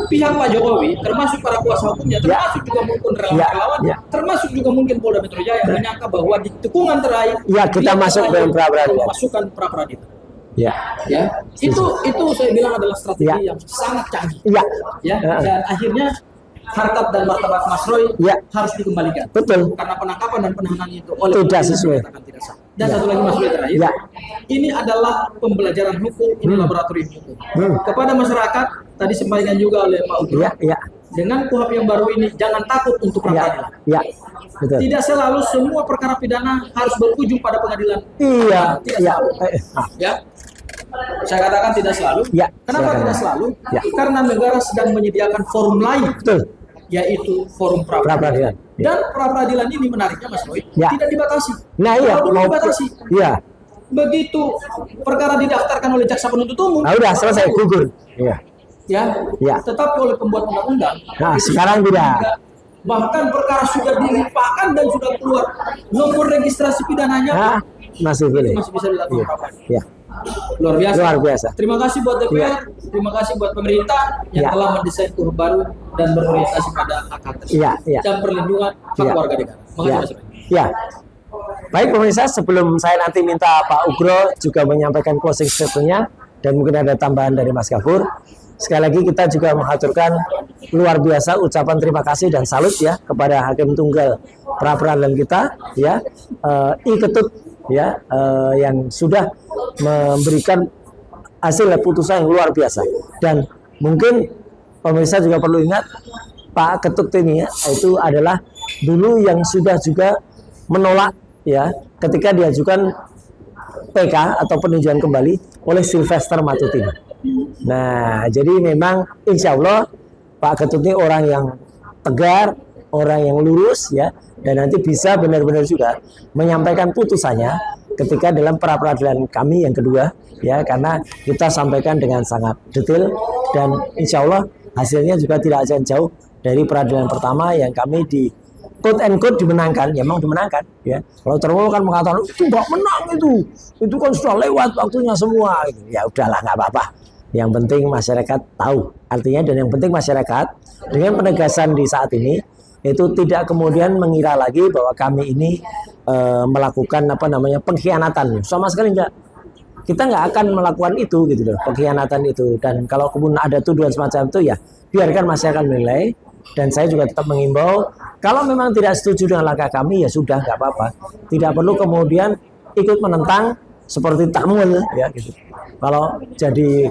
pihak Pak Jokowi, termasuk para kuasa hukumnya, termasuk juga mungkin relawan-relawan, Ya. termasuk juga mungkin Polda Metro Jaya menyangka bahwa di tikungan terakhir, Ya, kita pihak masuk terakhir dengan pra-peradilan. memasukkan pra peradilan. Ya. Ya, itu saya bilang adalah strategi Ya. yang sangat canggih. Ya. Ya, dan akhirnya harkat dan martabat Mas Roy Ya. harus dikembalikan. Betul. Karena penangkapan dan penahanan itu oleh Tidak pengadilan sesuai. dinyatakan tidak sah. Dan Ya. satu lagi Mas Roy terakhir, Ya. ini adalah pembelajaran hukum, ini laboratorium hukum. Hmm. Kepada masyarakat, tadi disampaikan juga oleh Pak Ugro, Ya, ya. dengan KUHP yang baru ini, jangan takut untuk pra Ya. peradilan. Ya. Betul. Tidak selalu semua perkara pidana harus berujung pada pengadilan. Iya. Tidak Ya. selalu. Ya, saya katakan tidak selalu. Ya, Kenapa silakan. tidak selalu? Ya. Karena negara sedang menyediakan forum lain, Betul. yaitu forum pra Pra-peradilan. peradilan. Dan pra peradilan ini menariknya Mas Roy, Ya. tidak dibatasi. Nah, iya. Kalau dulu dibatasi, Iya. begitu perkara didaftarkan oleh jaksa penuntut umum, Nah, udah selesai gugur. Iya. ya. Ya. Tetapi oleh pembuat undang-undang, Nah, itu sekarang tidak. Bahkan perkara sudah dilimpahkan dan sudah keluar nomor registrasi pidananya, Nah, masih boleh. masih bisa dilakukan Iya. pra peradilan. Ya. Luar biasa. Luar biasa. Terima kasih buat DPR, terima kasih buat pemerintah yang Ya. telah mendesain KUHP baru dan berorientasi pada hak-hak tersebut Iya, iya. dan perlindungan hak Ya. warga negara. Makasih Ya. Mas Roy. Ya. Baik pemirsa, sebelum saya nanti minta Pak Ugro juga menyampaikan closing statement-nya dan mungkin ada tambahan dari Mas Gafur. Sekali lagi kita juga mengaturkan luar biasa ucapan terima kasih dan salut ya kepada Hakim Tunggal pra peradilan kita ya, I Ketut ya, yang sudah memberikan hasil putusan yang luar biasa. Dan mungkin pemirsa juga perlu ingat Pak Ketut ini ya, itu adalah dulu yang sudah juga menolak ya ketika diajukan PK atau peninjauan kembali oleh Sylvester Matutini. Nah, jadi memang insya Allah Pak Ketut ini orang yang tegar, orang yang lurus ya, dan nanti bisa benar-benar juga menyampaikan putusannya ketika dalam pra peradilan kami yang kedua ya, karena kita sampaikan dengan sangat detail dan insya Allah hasilnya juga tidak akan jauh dari peradilan pertama yang kami di quote and quote dimenangkan. Ya memang dimenangkan ya. Kalau terlalu kan mengatakan itu nggak menang, itu kan sudah lewat waktunya semua. Ya udahlah, nggak apa-apa, yang penting masyarakat tahu artinya, dan yang penting masyarakat dengan penegasan di saat ini itu tidak kemudian mengira lagi bahwa kami ini melakukan pengkhianatan. Sama sekali enggak. Kita nggak akan melakukan itu gitu loh, pengkhianatan itu. Dan kalau kemudian ada tuduhan semacam itu, ya biarkan masyarakat menilai. Dan saya juga tetap mengimbau, kalau memang tidak setuju dengan langkah kami, ya sudah, nggak apa-apa. Tidak perlu kemudian ikut menentang seperti tamul ya gitu. Kalau jadi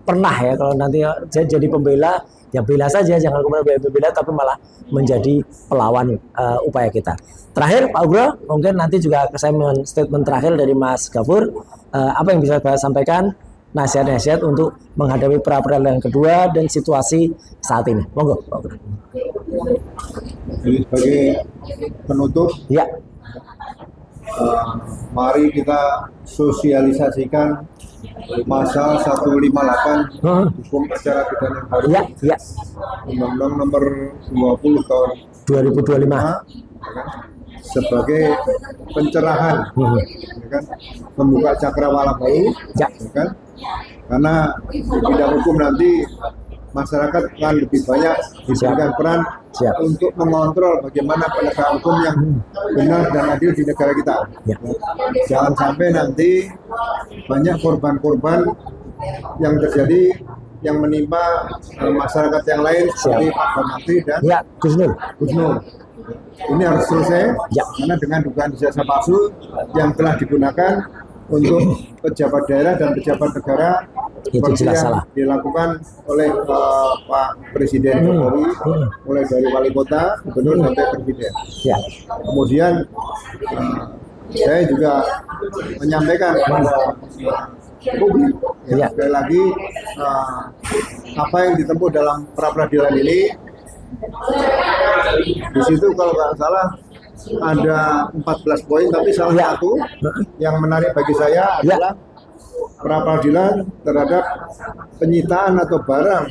pernah ya, kalau nanti jadi pembela, ya bela saja, jangan kemudian bela tapi malah menjadi pelawan upaya kita. Terakhir Pak Ugro, mungkin nanti juga saya mohon statement terakhir dari Mas Gafur, apa yang bisa saya sampaikan, nasihat-nasihat untuk menghadapi pra-peradilan kedua dan situasi saat ini. Monggo Pak Ugro. Jadi sebagai penutup, Ya, mari kita sosialisasikan pasal 158 hukum acara pidana yang baru, ya, ya. Undang-Undang nomor 20 tahun 2025. ya kan, sebagai pencerahan, ya kan, membuka cakrawala baru, Ya. ya kan, karena di bidang hukum nanti masyarakat akan lebih banyak diberikan peran Siap. untuk mengontrol bagaimana penegakan hukum yang benar dan adil di negara kita. Ya. Jangan sampai nanti banyak korban-korban yang terjadi yang menimpa masyarakat yang lain seperti Pak Bamantri dan Ya, Gus Nur. Gus Nur. Ini harus selesai Ya. karena dengan dugaan ijazah palsu yang telah digunakan untuk pejabat daerah dan pejabat negara Itu seperti jelas yang salah. dilakukan oleh Pak Presiden Jokowi, mulai dari wali kota, gubernur sampai presiden. Ya. Kemudian saya juga menyampaikan kepada publik, Ya. sekali lagi apa yang ditempuh dalam pra-peradilan ini, di situ kalau nggak salah ada 14 poin, tapi salah Ya. satu yang menarik bagi saya Ya. adalah pra-peradilan terhadap penyitaan atau barang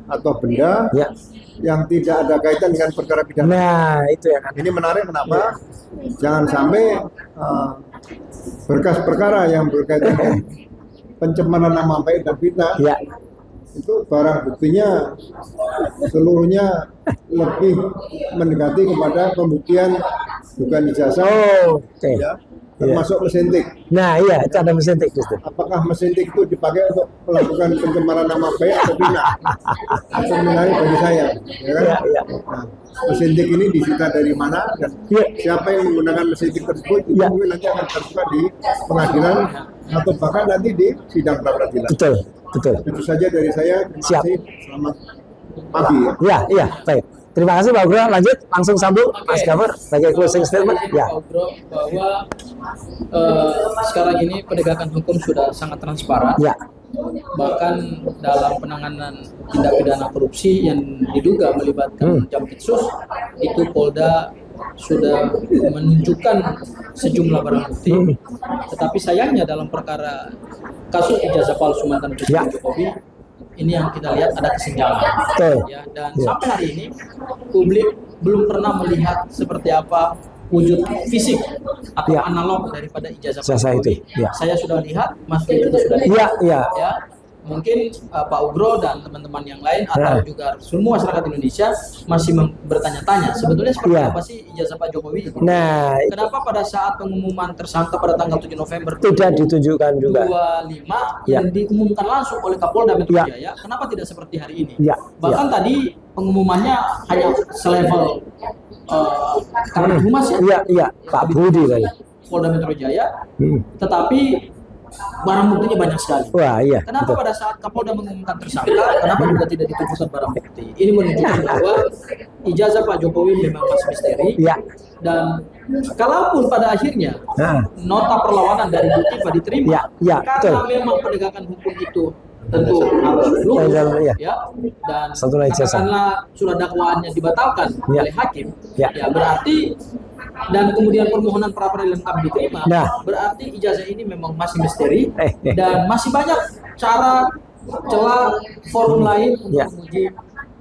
atau benda Ya. yang tidak ada kaitan dengan perkara pidana. Nah, itu ya kan. Ini menarik, kenapa? Jangan sampai berkas perkara yang berkaitan dengan pencemaran nama baik dan fitnah, Ya. itu barang buktinya seluruhnya lebih mendekati kepada pembuktian bukan ijazah, Oh, oke. ya, termasuk mesin tik. Nah, iya, itu ada mesin tik Gus Dur. Apakah mesin tik itu dipakai untuk melakukan pencemaran nama baik atau fitnah? Itu menarik bagi saya, ya kan? Ya, ya. Nah, mesin tik ini disita dari mana dan Ya. siapa yang menggunakan mesin tik tersebut itu Ya. mungkin nanti akan terbuka di pengadilan atau bahkan nanti di sidang pra-peradilan. Betul, betul. Itu saja dari saya. Terima Siap. kasih. Selamat pagi ya. Iya, iya, baik. Terima kasih Pak Ugro. Lanjut, langsung sambung Mas Gafur sebagai closing statement. Tadi Ya, Pak Ugro bahwa sekarang ini penegakan hukum sudah sangat transparan. ya, Bahkan dalam penanganan tindak pidana korupsi yang diduga melibatkan Jampitsus, itu Polda sudah menunjukkan sejumlah barang bukti. Tetapi sayangnya dalam perkara kasus ijazah palsu mantan Presiden Ya. Jokowi, ini yang kita lihat ada kesenjangan. betul. Ya, dan Ya. sampai hari ini publik belum pernah melihat seperti apa wujud fisik atau Ya. analog daripada ijazah Ijazah Pak Jokowi. itu, ya. Saya sudah lihat, Mas Fri juga sudah lihat. Iya, iya. Ya, mungkin Pak Ugro dan teman-teman yang lain atau Ya. juga semua masyarakat Indonesia masih bertanya-tanya sebetulnya seperti Ya. apa sih ijazah Pak Jokowi? Nah, Kenapa pada saat pengumuman tersangka pada tanggal 7 November tidak ditunjukkan juga. 25 Ya. yang diumumkan langsung oleh Kapolda Metro Ya. Jaya, kenapa tidak seperti hari ini? Ya, Bahkan tadi pengumumannya hanya selevel Kabid Humas ya, Iya, iya, Pak Budi tadi. Polda Metro Jaya, Hmm. tetapi barang buktinya banyak sekali. Wah, iya. Kenapa betul. pada saat Kapolda mengumumkan tersangka, kenapa juga tidak ditunjukkan barang bukti? Ini menunjukkan bahwa ijazah Pak Jokowi memang masih misteri. Iya. Dan kalaupun pada akhirnya Nah, nota perlawanan dari Bu Tifa diterima, Ya, ya, karena betul. memang penegakan hukum itu tentu harus lurus, Ya. ya, dan Satu lagi ijazah. katakanlah surat dakwaannya dibatalkan Ya. oleh hakim, Ya. ya berarti, dan kemudian permohonan pra peradilan kami diterima, Nah. berarti ijazah ini memang masih misteri Eh. dan masih banyak cara celah forum lain untuk Ya. menguji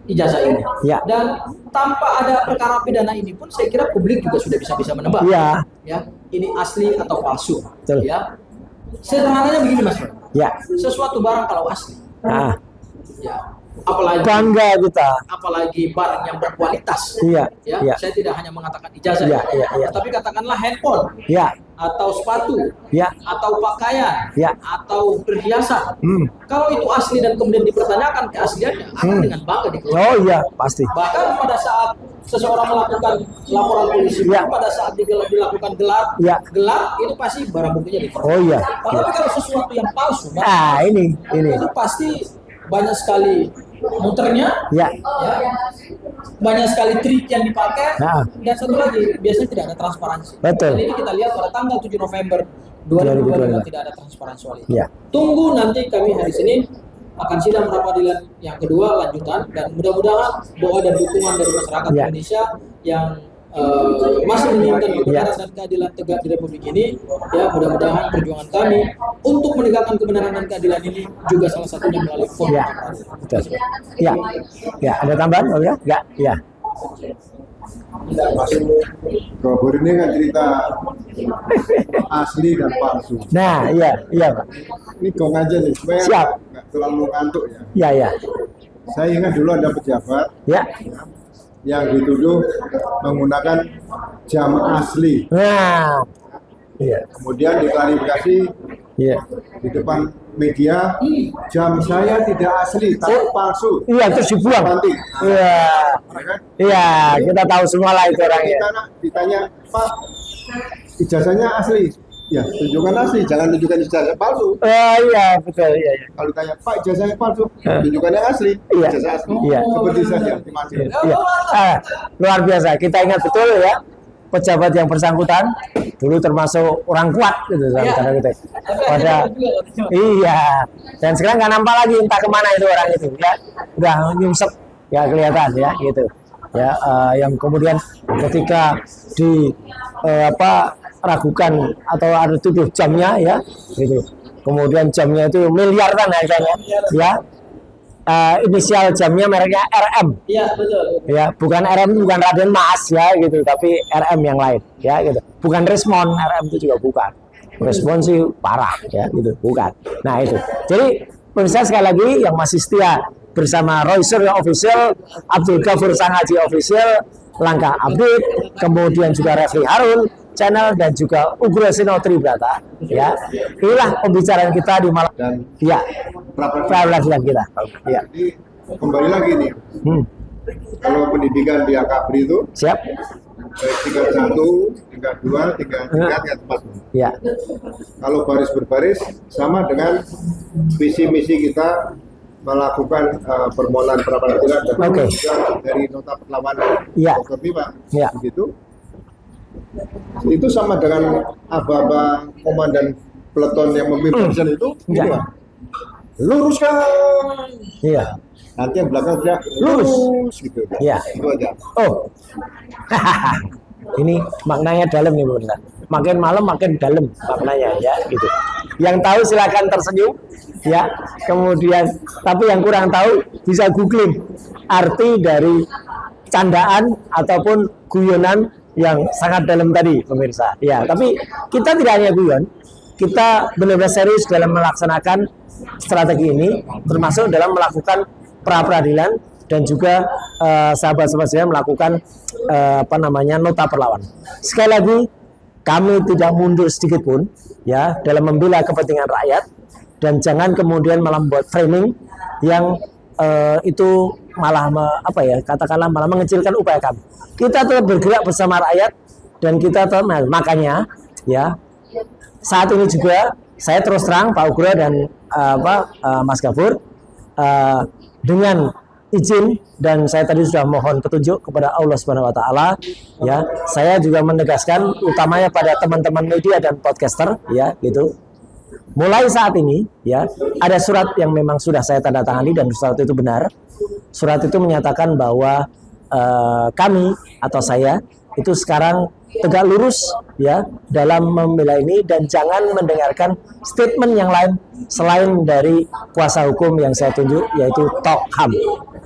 ijazah ini. Ya. Dan tanpa ada perkara pidana ini pun saya kira publik juga sudah bisa menebak. Iya. Ya, ini asli atau palsu. Betul. Ya. Sederhananya begini Mas Bro. Ya. Sesuatu barang kalau asli, Nah, ya, apalagi bangga kita. barang yang berkualitas. Iya. Ya, Iya. saya tidak hanya mengatakan ijazah, Iya, iya, iya. tapi katakanlah handphone Ya. atau sepatu, Ya. atau pakaian, Ya. atau perhiasan. Kalau itu asli dan kemudian dipertanyakan keasliannya, akan dengan bangga dikeluarkan. Oh iya, pasti. Bahkan pada saat seseorang melakukan laporan polisi, Ya. pada saat dilakukan gelar, Ya. itu pasti barang buktinya diperoleh. Oh iya. Tapi kalau sesuatu yang palsu, Ah, ini. itu pasti banyak sekali muternya, Ya. ya, banyak sekali trik yang dipakai, Nah. dan satu lagi biasanya tidak ada transparansi. Betul. Dan ini kita lihat pada tanggal 7 November 2025 tidak ada transparansi soal ini. Ya. Tunggu nanti kami hari Senin akan sidang pra peradilan yang kedua lanjutan, dan mudah-mudahan doa dan dukungan dari masyarakat Ya. Indonesia yang masih menginginkan kebenaran Ya. dan keadilan tegak di Republik ini, ya mudah-mudahan perjuangan kami untuk menegakkan kebenaran dan keadilan ini juga salah satunya melalui forum Ya. pra peradilan. Betul. Ya. Ya, ada tambahan? Oh ya? Ya. Ya. Mas Gobur ini kan cerita asli dan palsu. Nah, iya, iya, Pak. Ini gong aja nih, supaya Siap. nggak terlalu ngantuk ya. Ya, ya. Saya ingat dulu ada pejabat Ya. yang dituduh menggunakan jam asli. Nah. Iya. Kemudian diklarifikasi Iya. di depan media, jam saya tidak asli, tapi palsu. Iya, terus dibuang. Nanti, Iya. ya kan? Iya, kita tahu semua lah itu orangnya. Ditanya, Pak, ijazahnya asli. Ya, tunjukkan asli, jangan tunjukkan ijazah palsu. Oh iya, betul. Iya, iya. Kalau ditanya, Pak, ijazahnya palsu, tunjukkan yang asli, Iya. ijazah asli. Iya. Seperti saja, terima kasih. Iya. Luar biasa. Kita ingat betul ya, pejabat yang bersangkutan dulu termasuk orang kuat gitu karena gitu. Pada iya. Dan sekarang nggak nampak lagi entah kemana itu orang itu ya. Udah nyungsep ya kelihatan ya gitu. Ya yang kemudian ketika di ragukan atau ada tuduh jamnya ya gitu. Kemudian jamnya itu miliaran harganya ya. Inisial jamnya mereknya RM. Iya, betul. Ya, bukan RM, bukan Raden Mas ya gitu, tapi RM yang lain ya gitu. Bukan Resmon, RM itu juga bukan. Respon sih parah ya gitu, bukan. Nah itu. Jadi pemirsa sekali lagi yang masih setia bersama Roy Suryo Official, Abdul Ghafur Sangaji Official, Langkah Update, kemudian juga Refli Harun channel dan juga Ugro Sino Tribrata ya. Inilah pembicaraan kita di malam Dan ya. Peradilan kita. Ya. Jadi kembali lagi nih, kalau pendidikan di Akabri itu Siap? baik tingkat 1, tingkat 2, tingkat 4. Ya. Kalau baris berbaris sama dengan visi misi kita melakukan permohonan pra peradilan dan Oke. juga dari nota perlawanan Ya. Dr. Bima, Ya. begitu. Itu sama dengan aba-aba komandan peleton yang memimpin itu, Ya. ini, Pak. Luruskan. Iya. Nanti yang belakang dia Lurus. gitu. Ya. Itu aja. Oh. Ini maknanya dalam nih pemirsa. Makin malam makin dalam maknanya ya gitu. Yang tahu silakan tersenyum ya. Kemudian tapi yang kurang tahu bisa googling arti dari candaan ataupun guyonan yang sangat dalam tadi pemirsa. Ya, tapi kita tidak hanya guyon. Kita benar-benar serius dalam melaksanakan strategi ini, termasuk dalam melakukan pra peradilan dan juga sahabat-sahabat saya melakukan nota perlawanan. Sekali lagi, kami tidak mundur sedikit pun ya dalam membela kepentingan rakyat, dan jangan kemudian malah membuat framing yang itu malah katakanlah malah mengecilkan upaya kami. Kita tetap bergerak bersama rakyat dan kita tetap makanya ya saat ini juga saya terus terang Pak Ugro dan Mas Ghafur dengan izin dan saya tadi sudah mohon petunjuk kepada Allah Subhanahu wa taala ya. Saya juga menegaskan utamanya pada teman-teman media dan podcaster ya gitu. Mulai saat ini ya ada surat yang memang sudah saya tanda tangani dan surat itu benar. Surat itu menyatakan bahwa kami atau saya itu sekarang tegak lurus ya dalam membela ini dan jangan mendengarkan statement yang lain selain dari kuasa hukum yang saya tunjuk yaitu Tokham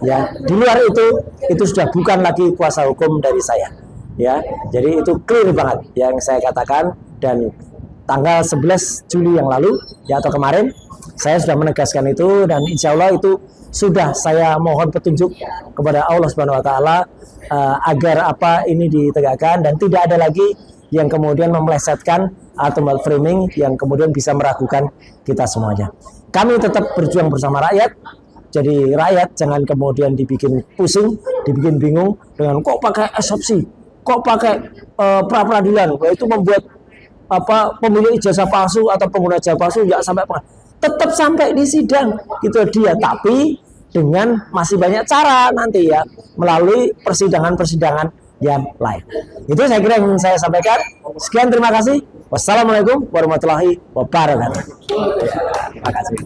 ya. Di luar itu sudah bukan lagi kuasa hukum dari saya ya. Jadi itu clear banget yang saya katakan, dan tanggal 11 Juli yang lalu ya atau kemarin saya sudah menegaskan itu, dan insya Allah itu sudah saya mohon petunjuk kepada Allah Subhanahu Wa Taala agar apa ini ditegakkan dan tidak ada lagi yang kemudian memelesetkan atau framing yang kemudian bisa meragukan kita semuanya. Kami tetap berjuang bersama rakyat. Jadi rakyat jangan kemudian dibikin pusing, dibikin bingung dengan kok pakai eksepsi, kok pakai pra peradilan, itu membuat apa pemilik ijazah palsu atau pengguna ijazah palsu nggak sampai tetap sampai di sidang itu dia, tapi dengan masih banyak cara nanti ya melalui persidangan-persidangan yang lain. Itu saya kira yang ingin saya sampaikan. Sekian, terima kasih. Wassalamualaikum warahmatullahi wabarakatuh. Terima kasih.